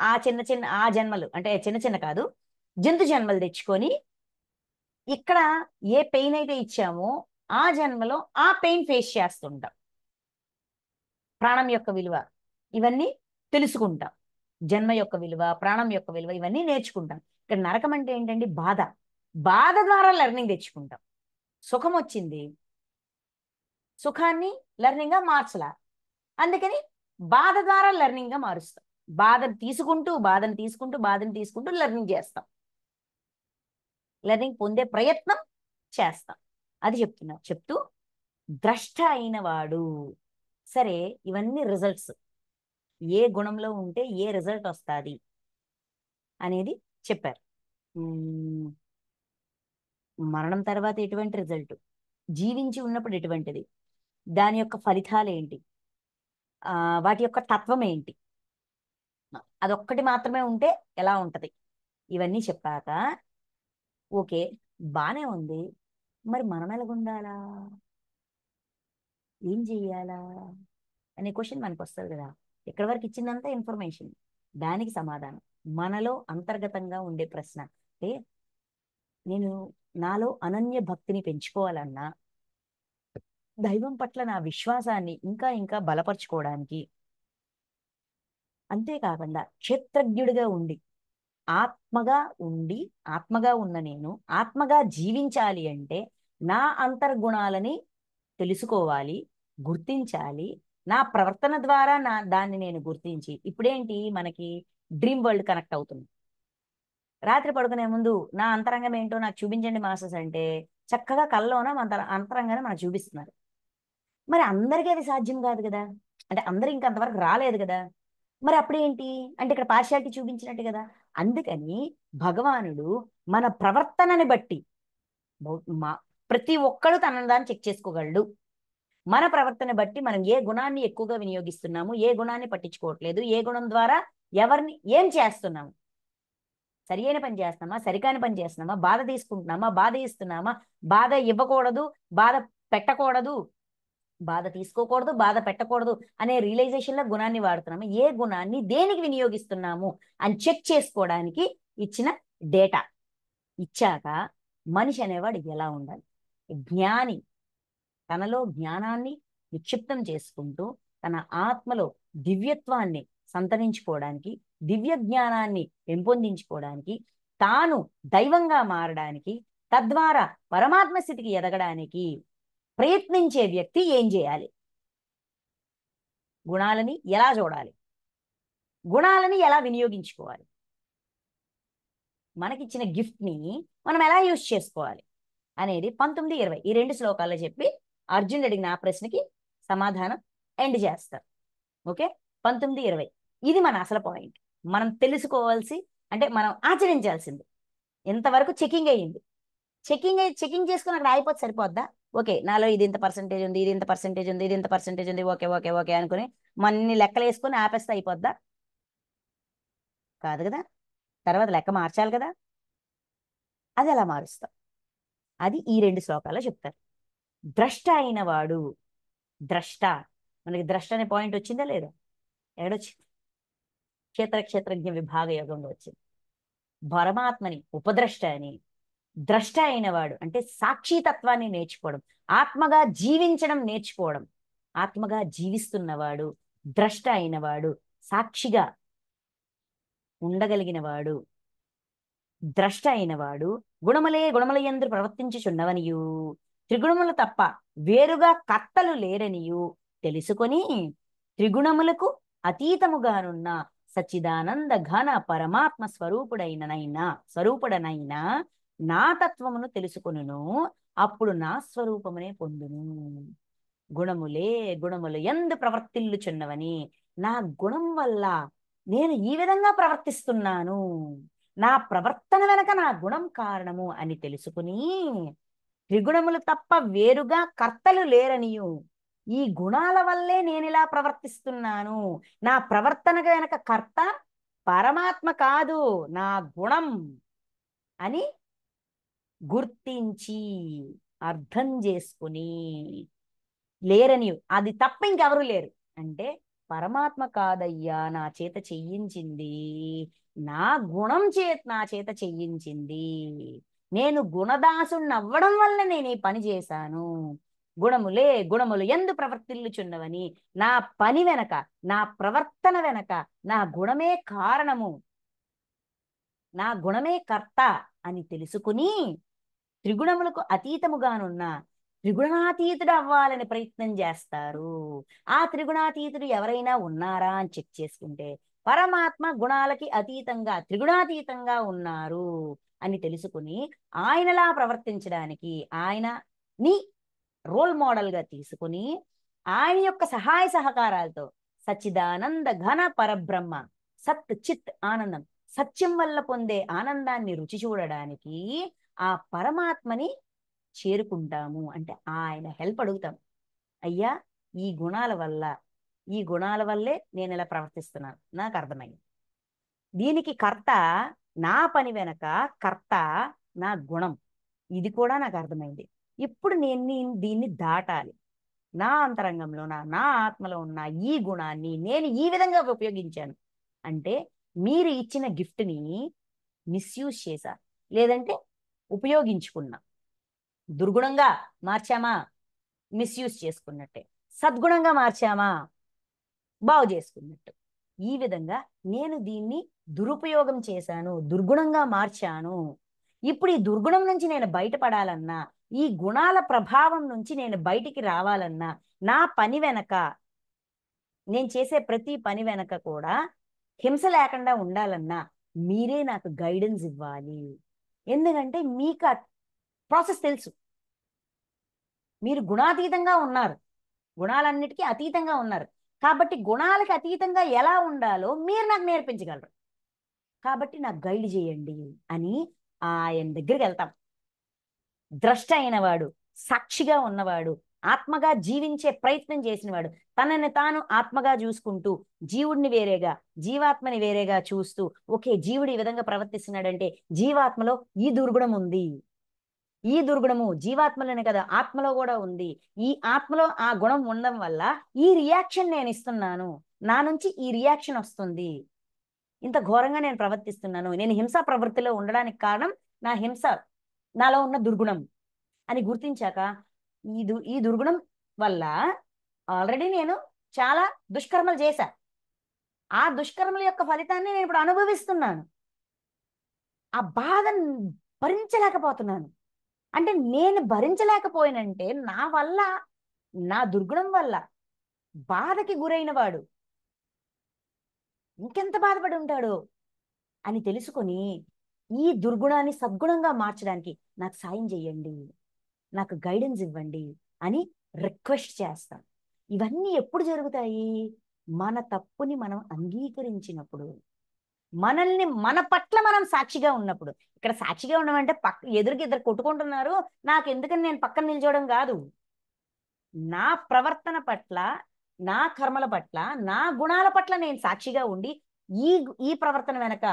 Speaker 1: ఆ చిన్న చిన్న ఆ జన్మలు అంటే చిన్న చిన్న కాదు, జంతు జన్మలు తెచ్చుకొని ఇక్కడ ఏ పెయిన్ అయితే ఇచ్చామో ఆ జన్మలో ఆ పెయిన్ ఫేస్ చేస్తుంటాం. ప్రాణం యొక్క విలువ ఇవన్నీ తెలుసుకుంటాం, జన్మ యొక్క విలువ, ప్రాణం యొక్క విలువ ఇవన్నీ నేర్చుకుంటాం. ఇక్కడ నరకం అంటే ఏంటండి? బాధ. బాధ ద్వారా లెర్నింగ్ తెచ్చుకుంటాం. సుఖం వచ్చింది, సుఖాన్ని లెర్నింగ్ గా మార్చలా, అందుకని బాధ ద్వారా లెర్నింగ్ గా మారుస్తాం. బాధను తీసుకుంటూ లెర్నింగ్ చేస్తాం, లెర్నింగ్ పొందే ప్రయత్నం చేస్తాం. అది చెప్తూ ద్రష్ట అయిన వాడు, సరే ఇవన్నీ రిజల్ట్స్, ఏ గుణంలో ఉంటే ఏ రిజల్ట్ వస్తుంది, అనేది చెప్పారు. మరణం తర్వాత ఎటువంటి రిజల్ట్, జీవించి ఉన్నప్పుడు ఎటువంటిది, దాని యొక్క ఫలితాలు ఏంటి, వాటి యొక్క తత్వం ఏంటి, అదొక్కటి మాత్రమే ఉంటే ఎలా ఉంటది, ఇవన్నీ చెప్పాక ఓకే బానే ఉంది, మరి మనం ఎలాగుండాలా, ఏం చెయ్యాలా అనే క్వశ్చన్ మనకు వస్తుంది కదా. ఇక్కడ వరకు ఇచ్చిందంతా ఇన్ఫర్మేషన్, దానికి సమాధానం మనలో అంతర్గతంగా ఉండే ప్రశ్న. అంటే నేను నాలో అనన్య భక్తిని పెంచుకోవాలన్నా, దైవం పట్ల నా విశ్వాసాన్ని ఇంకా ఇంకా బలపరుచుకోవడానికి, అంతేకాకుండా క్షేత్రజ్ఞుడిగా ఉండి ఆత్మగా ఉండి ఆత్మగా ఉన్న నేను ఆత్మగా జీవించాలి అంటే నా అంతర్గుణాలని తెలుసుకోవాలి, గుర్తించాలి. నా ప్రవర్తన ద్వారా దాన్ని నేను గుర్తించి, ఇప్పుడేంటి మనకి డ్రీమ్ వరల్డ్ కనెక్ట్ అవుతుంది. రాత్రి పడుకునే ముందు నా అంతరంగం ఏంటో నాకు చూపించండి మాస్టర్స్ అంటే చక్కగా కల్లోన మన అంతరంగానే మనకు చూపిస్తున్నారు. మరి అందరికీ అది సాధ్యం కాదు కదా, అంటే అందరూ ఇంకా అంతవరకు రాలేదు కదా, మరి అప్పుడేంటి అంటే ఇక్కడ పార్షియాలిటీ చూపించినట్టు కదా. అందుకని భగవానుడు మన ప్రవర్తనని బట్టి మా ప్రతి ఒక్కడు తనని దాన్ని చెక్ చేసుకోగలడు. మన ప్రవర్తన బట్టి మనం ఏ గుణాన్ని ఎక్కువగా వినియోగిస్తున్నాము, ఏ గుణాన్ని పట్టించుకోవట్లేదు, ఏ గుణం ద్వారా ఎవరిని ఏం చేస్తున్నాము, సరి అయిన పని చేస్తున్నామా, సరికాని పని చేస్తున్నామా, బాధ తీసుకుంటున్నామా, బాధ ఇస్తున్నామా, బాధ ఇవ్వకూడదు, బాధ పెట్టకూడదు, బాధ తీసుకోకూడదు, బాధ పెట్టకూడదు అనే రియలైజేషన్ లో గుణాన్ని వాడుతున్నాము, ఏ గుణాన్ని దేనికి వినియోగిస్తున్నాము అని చెక్ చేసుకోవడానికి ఇచ్చిన డేటా ఇచ్చాక మనిషి అనేవాడు ఎలా ఉండాలి. జ్ఞాని తనలో జ్ఞానాన్ని నిక్షిప్తం చేసుకుంటూ తన ఆత్మలో దివ్యత్వాన్ని సంతరించుకోవడానికి, దివ్య జ్ఞానాన్ని పెంపొందించుకోవడానికి, తాను దైవంగా మారడానికి, తద్వారా పరమాత్మ స్థితికి ఎదగడానికి ప్రయత్నించే వ్యక్తి ఏం చేయాలి, గుణాలని ఎలా చూడాలి, గుణాలని ఎలా వినియోగించుకోవాలి, మనకిచ్చిన గిఫ్ట్ని మనం ఎలా యూజ్ చేసుకోవాలి అనేది 19, 20 ఈ 2 శ్లోకాల్లో చెప్పి అర్జునుడు అడిగిన ఆ ప్రశ్నకి సమాధానం ఎండ్ చేస్తారు. ఓకే 19, 20 ఇది మన అసలు పాయింట్. మనం తెలుసుకోవాల్సి అంటే మనం ఆచరించాల్సింది. ఎంతవరకు చెకింగ్ అయ్యింది, చెకింగ్ చేసుకుని అక్కడ అయిపోతే సరిపోద్దా, ఓకే నాలో ఇది ఇంత పర్సెంటేజ్ ఉంది, ఇది ఇంత పర్సెంటేజ్ ఉంది, ఇది ఇంత పర్సెంటేజ్ ఉంది, ఓకే ఓకే ఓకే అనుకుని మన్ని లెక్కలు వేసుకొని ఆపేస్తే అయిపోద్దా, కాదు కదా. తర్వాత లెక్క మార్చాలి కదా, అది ఎలా మారుస్తాం అది ఈ 2 శ్లోకాల్లో చెప్తారు. ద్రష్ట అయిన వాడు, ద్రష్ట మనకి ద్రష్ట అనే పాయింట్ వచ్చిందా లేదా, ఎక్కడొచ్చింది, క్షేత్రజ్ఞ విభాగ యోగంలో వచ్చింది. పరమాత్మని ఉపద్రష్ట అని, ద్రష్ట అయిన వాడు అంటే సాక్షితత్వాన్ని నేర్చుకోవడం, ఆత్మగా జీవించడం నేర్చుకోవడం, ఆత్మగా జీవిస్తున్నవాడు ద్రష్ట అయినవాడు, సాక్షిగా ఉండగలిగిన వాడు ద్రష్ట అయినవాడు, గుణములయందు ప్రవర్తించుచున్నవనియు, త్రిగుణములు తప్ప వేరుగా కర్తలు లేరనియు తెలుసుకొని, త్రిగుణములకు అతీతముగానున్న సచ్చిదానంద ఘన పరమాత్మ స్వరూపుడనైనా నా తత్వమును తెలుసుకొనును, అప్పుడు నా స్వరూపమునే పొందును. గుణములు యందు ప్రవర్తిల్లుచున్నవని, నా గుణం వల్ల నేను ఈ విధంగా ప్రవర్తిస్తున్నాను, నా ప్రవర్తన వెనక నా గుణం కారణము అని తెలుసుకుని, త్రిగుణములు తప్ప వేరుగా కర్తలు లేరనియు, ఈ గుణాల వల్లే నేను ఇలా ప్రవర్తిస్తున్నాను, నా ప్రవర్తన వెనక కర్త పరమాత్మ కాదు నా గుణం అని గుర్తించి అర్థం చేసుకుని, లేరని అది తప్ప ఇంకెవరు లేరు అంటే పరమాత్మ కాదయ్యా నా చేత చెయ్యించింది, నా గుణం నా చేత చెయ్యించింది, నేను గుణదాసుని అవ్వడం వల్ల నేను ఈ పని చేశాను, గుణములు యందు ప్రవర్తిల్లుచున్నవని, నా పని వెనక నా ప్రవర్తన వెనక నా గుణమే కారణము, నా గుణమే కర్త అని తెలుసుకుని, త్రిగుణములకు అతీతముగానున్న త్రిగుణాతీతుడు అవ్వాలని ప్రయత్నం చేస్తారు. ఆ త్రిగుణాతీతుడు ఎవరైనా ఉన్నారా అని చెక్ చేసుకుంటే పరమాత్మ గుణాలకి అతీతంగా త్రిగుణాతీతంగా ఉన్నారు అని తెలుసుకుని, ఆయనలా ప్రవర్తించడానికి ఆయనని రోల్ మోడల్ గా తీసుకుని, ఆయన యొక్క సహాయ సహకారాలతో సచ్చిదానంద ఘన పరబ్రహ్మ, సత్ చిత్ ఆనందం సత్యం వల్ల పొందే ఆనందాన్ని రుచి చూడడానికి ఆ పరమాత్మని చేరుకుంటాము. అంటే ఆయన హెల్ప్ అడుగుతాం. అయ్యా, ఈ గుణాల వల్ల ఈ గుణాల వల్లే నేను ఇలా ప్రవర్తిస్తున్నాను, నాకు అర్థమైంది. దీనికి కర్త నా పని వెనక కర్త నా గుణం, ఇది కూడా నాకు అర్థమైంది. ఇప్పుడు నేను దీన్ని దాటాలి. నా అంతరంగంలో నా ఆత్మలో ఉన్న ఈ గుణాన్ని నేను ఈ విధంగా ఉపయోగించాను అంటే, మీరు ఇచ్చిన గిఫ్ట్ని మిస్యూజ్ చేశా, లేదంటే ఉపయోగించుకున్నా. దుర్గుణంగా మార్చామా, మిస్యూజ్ చేసుకున్నట్టే. సద్గుణంగా మార్చామా, బాగు చేసుకున్నట్టు. ఈ విధంగా నేను దీన్ని దురుపయోగం చేశాను, దుర్గుణంగా మార్చాను. ఇప్పుడు ఈ దుర్గుణం నుంచి నేను బయటపడాలన్నా, ఈ గుణాల ప్రభావం నుంచి నేను బయటికి రావాలన్నా, నా పని వెనక, నేను చేసే ప్రతి పని వెనక కూడా హింస లేకుండా ఉండాలన్నా మీరే నాకు గైడెన్స్ ఇవ్వాలి. ఎందుకంటే మీకు ఆ ప్రాసెస్ తెలుసు. మీరు గుణాతీతంగా ఉన్నారు, గుణాలన్నిటికీ అతీతంగా ఉన్నారు. కాబట్టి గుణాలకు అతీతంగా ఎలా ఉండాలో మీరు నాకు నేర్పించగలరు. కాబట్టి నాకు గైడ్ చేయండి అని ఆయన దగ్గరికి వెళ్తాం. ద్రష్ట అయినవాడు, సాక్షిగా ఉన్నవాడు, ఆత్మగా జీవించే ప్రయత్నం చేసినవాడు, తనని తాను ఆత్మగా చూసుకుంటూ జీవుడిని వేరేగా, జీవాత్మని వేరేగా చూస్తూ, ఓకే జీవుడు ఈ విధంగా ప్రవర్తిస్తున్నాడంటే జీవాత్మలో ఈ దుర్గుణం ఉంది, ఈ దుర్గుణము జీవాత్మలోనే కదా ఆత్మలో కూడా ఉంది, ఈ ఆత్మలో ఆ గుణం ఉండడం వల్ల ఈ రియాక్షన్ నేను ఇస్తున్నాను, నా నుంచి ఈ రియాక్షన్ వస్తుంది, ఇంత ఘోరంగా నేను ప్రవర్తిస్తున్నాను, నేను హింసా ప్రవృత్తిలో ఉండడానికి కారణం నా హింస, నాలో ఉన్న దుర్గుణం అని గుర్తించాక, ఈ దుర్గుణం వల్ల ఆల్రెడీ నేను చాలా దుష్కర్మలు చేశా, ఆ దుష్కర్మల యొక్క ఫలితాన్ని నేను ఇప్పుడు అనుభవిస్తున్నాను, ఆ బాధను భరించలేకపోతున్నాను. అంటే నేను భరించలేకపోయినంటే నా వల్ల, నా దుర్గుణం వల్ల బాధకి గురైన వాడు ఇంకెంత బాధపడి ఉంటాడు అని తెలుసుకొని, ఈ దుర్గుణాన్ని సద్గుణంగా మార్చడానికి నాకు సాయం చేయండి, నాకు గైడెన్స్ ఇవ్వండి అని రిక్వెస్ట్ చేస్తాం. ఇవన్నీ ఎప్పుడు జరుగుతాయి? మన తప్పుని మనం అంగీకరించినప్పుడు, మనల్ని మన పట్ల మనం సాక్షిగా ఉన్నప్పుడు. ఇక్కడ సాక్షిగా ఉండమంటే ఎదురుకి ఇద్దరు కొట్టుకుంటున్నారు, నాకు ఎందుకని నేను పక్కన నిల్చోవడం కాదు. నా ప్రవర్తన పట్ల, నా కర్మల పట్ల, నా గుణాల పట్ల నేను సాక్షిగా ఉండి, ఈ ఈ ప్రవర్తన వెనక,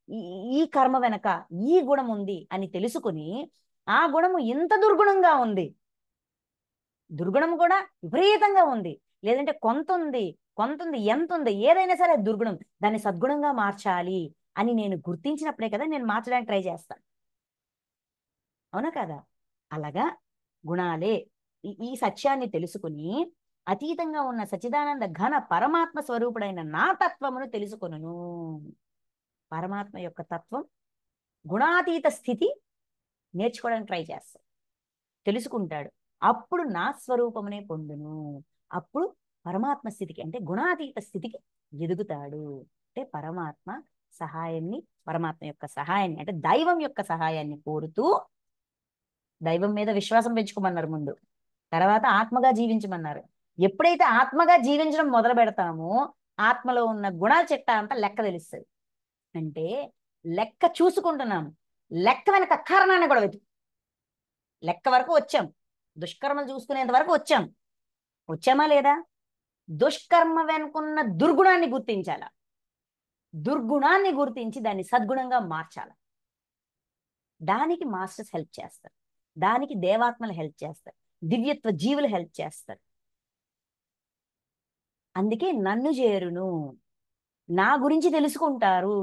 Speaker 1: ఈ ఈ కర్మ వెనక ఈ గుణం ఉంది అని తెలుసుకుని, ఆ గుణము ఇంత దుర్గుణంగా ఉంది, దుర్గుణం కూడా విపరీతంగా ఉంది, లేదంటే కొంత ఉంది, ఎంత ఉంది, ఏదైనా సరే దుర్గుణం, దాన్ని సద్గుణంగా మార్చాలి అని నేను గుర్తించినప్పుడే కదా నేను మార్చడానికి ట్రై చేస్తాను. అవునా కదా? అలాగా గుణాలే ఈ సత్యాన్ని తెలుసుకుని, అతీతంగా ఉన్న సచిదానంద ఘన పరమాత్మ స్వరూపుడైన నా తత్వమును తెలుసుకొనును. పరమాత్మ యొక్క తత్వం, గుణాతీత స్థితి నేర్చుకోవడానికి ట్రై చేస్తాడు, తెలుసుకుంటాడు. అప్పుడు నా స్వరూపమునే పొందును. అప్పుడు పరమాత్మ స్థితికి, అంటే గుణాతీత స్థితికి ఎదుగుతాడు. అంటే పరమాత్మ యొక్క సహాయాన్ని, అంటే దైవం యొక్క సహాయాన్ని కోరుతూ, దైవం మీద విశ్వాసం పెంచుకోమన్నారు ముందు, తర్వాత ఆత్మగా జీవించమన్నారు. ఎప్పుడైతే ఆత్మగా జీవించడం మొదలు పెడతామో, ఆత్మలో ఉన్న గుణాల చిట్టా అంతా లెక్క తెలుస్తుంది. అంటే లెక్క చూసుకుంటున్నాము, లెక్క వెనక కారణాన్ని కూడా వెతుకు. లెక్క వరకు వచ్చాం, దుష్కర్మలు చూసుకునేంత వరకు వచ్చామా లేదా? దుష్కర్మ వెనుకున్న దుర్గుణాన్ని గుర్తించాల, దుర్గుణాన్ని గుర్తించి దాన్ని సద్గుణంగా మార్చాల. దానికి మాస్టర్స్ హెల్ప్ చేస్తారు, దానికి దేవాత్మలు హెల్ప్ చేస్తారు, దివ్యత్వ జీవులు హెల్ప్ చేస్తారు. అందుకే నన్ను చేరును, నా గురించి తెలుసుకుంటారు.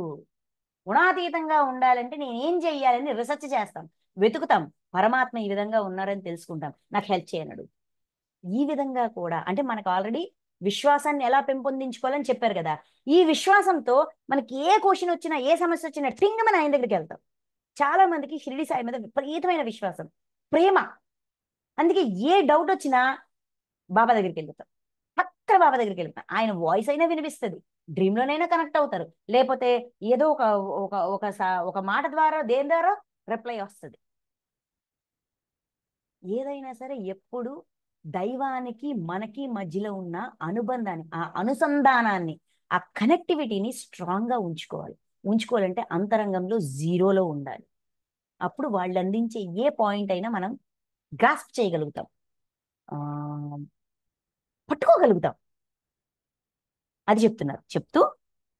Speaker 1: గుణాతీతంగా ఉండాలంటే నేనేం చెయ్యాలని రీసెర్చ్ చేస్తాం, వెతుకుతాం, పరమాత్మ ఈ విధంగా ఉన్నారని తెలుసుకుంటాం, నాకు హెల్ప్ చేయనడు. ఈ విధంగా కూడా, అంటే మనకు ఆల్రెడీ విశ్వాసాన్ని ఎలా పెంపొందించుకోవాలని చెప్పారు కదా, ఈ విశ్వాసంతో మనకి ఏ క్వశ్చన్ వచ్చినా, ఏ సమస్య వచ్చినా టింగ్ మన ఆయన దగ్గరికి వెళ్తాం. చాలా మందికి షిరిడి సాయి మీద విపరీతమైన విశ్వాసం, ప్రేమ. అందుకే ఏ డౌట్ వచ్చినా బాబా దగ్గరికి వెళ్తాం, పక్కన బాబా దగ్గరికి వెళ్తాం. ఆయన వాయిస్ అయినా వినిపిస్తుంది, డ్రీమ్లోనైనా కనెక్ట్ అవుతారు, లేకపోతే ఏదో ఒక ఒక ఒక ఒక మాట ద్వారా, దేని ద్వారా రిప్లై వస్తుంది. ఏదైనా సరే ఎప్పుడు దైవానికి మనకి మధ్యలో ఉన్న అనుబంధాన్ని, ఆ అనుసంధానాన్ని, ఆ కనెక్టివిటీని స్ట్రాంగ్గా ఉంచుకోవాలి. ఉంచుకోవాలంటే అంతరంగంలో జీరోలో ఉండాలి. అప్పుడు వాళ్ళు అందించే ఏ పాయింట్ అయినా మనం గ్రాస్ప్ చేయగలుగుతాం, పట్టుకోగలుగుతాం. అది చెప్తున్నారు. చెప్తూ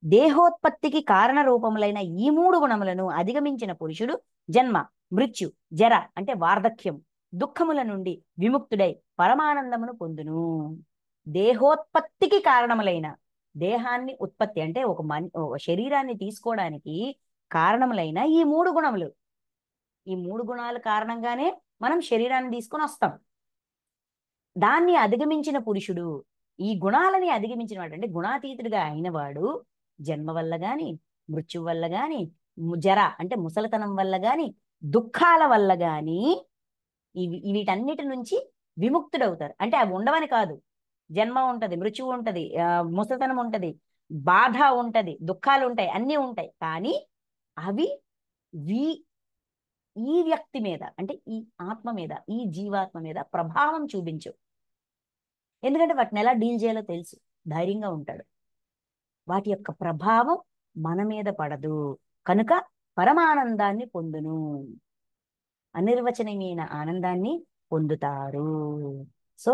Speaker 1: దేహోత్పత్తికి కారణ రూపములైన ఈ 3 గుణములను అధిగమించిన పురుషుడు జన్మ, మృత్యు, జర అంటే వార్ధక్యం, దుఃఖముల నుండి విముక్తుడై పరమానందమును పొందును. దేహోత్పత్తికి కారణములైన, దేహాన్ని ఉత్పత్తి అంటే ఒక శరీరాన్ని తీసుకోవడానికి కారణములైన ఈ 3 గుణములు, ఈ 3 గుణాలు కారణంగానే మనం శరీరాన్ని తీసుకొని వస్తాం. దాన్ని అధిగమించిన పురుషుడు, ఈ గుణాలని అధిగమించిన వాడు అంటే గుణాతీతుడిగా అయినవాడు జన్మ వల్ల గాని, మృత్యు వల్ల గాని, జర అంటే ముసలితనం వల్ల గాని, దుఃఖాల వల్ల గాని వీటన్నిటి నుంచి విముక్తుడవుతారు. అంటే అవి ఉండవని కాదు, జన్మ ఉంటది, మృత్యువు ఉంటది, ముసలితనం ఉంటది, బాధ ఉంటది, దుఃఖాలు ఉంటాయి, అన్నీ ఉంటాయి. కానీ అవి ఈ వ్యక్తి మీద అంటే ఈ ఆత్మ మీద, ఈ జీవాత్మ మీద ప్రభావం చూపించు. ఎందుకంటే వాటిని ఎలా డీల్ చేయాలో తెలుసు, ధైర్యంగా ఉంటాడు. వాటి యొక్క ప్రభావం మన మీద పడదు కనుక పరమానందాన్ని పొందును, అనిర్వచనీయమైన ఆనందాన్ని పొందుతారు. సో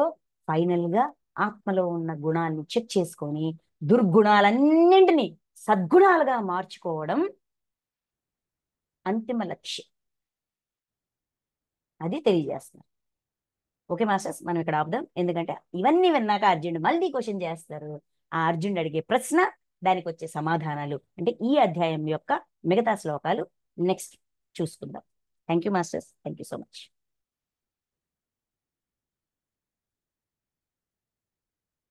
Speaker 1: ఫైనల్ గా ఆత్మలో ఉన్న గుణాన్ని చెక్ చేసుకొని దుర్గుణాలన్నింటినీ సద్గుణాలుగా మార్చుకోవడం అంతిమ లక్ష్యం. అది తెలియజేస్తున్నారు. ఓకే మాస్టర్స్, మనం ఇక్కడ ఆపుదాం. ఎందుకంటే ఇవన్నీ విన్నాక అర్జునుడు మళ్ళీ క్వశ్చన్ చేస్తారు. ఆ అర్జునుడు అడిగే ప్రశ్న, దానికి వచ్చే సమాధానాలు అంటే ఈ అధ్యాయం యొక్క మిగతా శ్లోకాలు నెక్స్ట్ చూసుకుందాం. Thank you masters, thank you so much.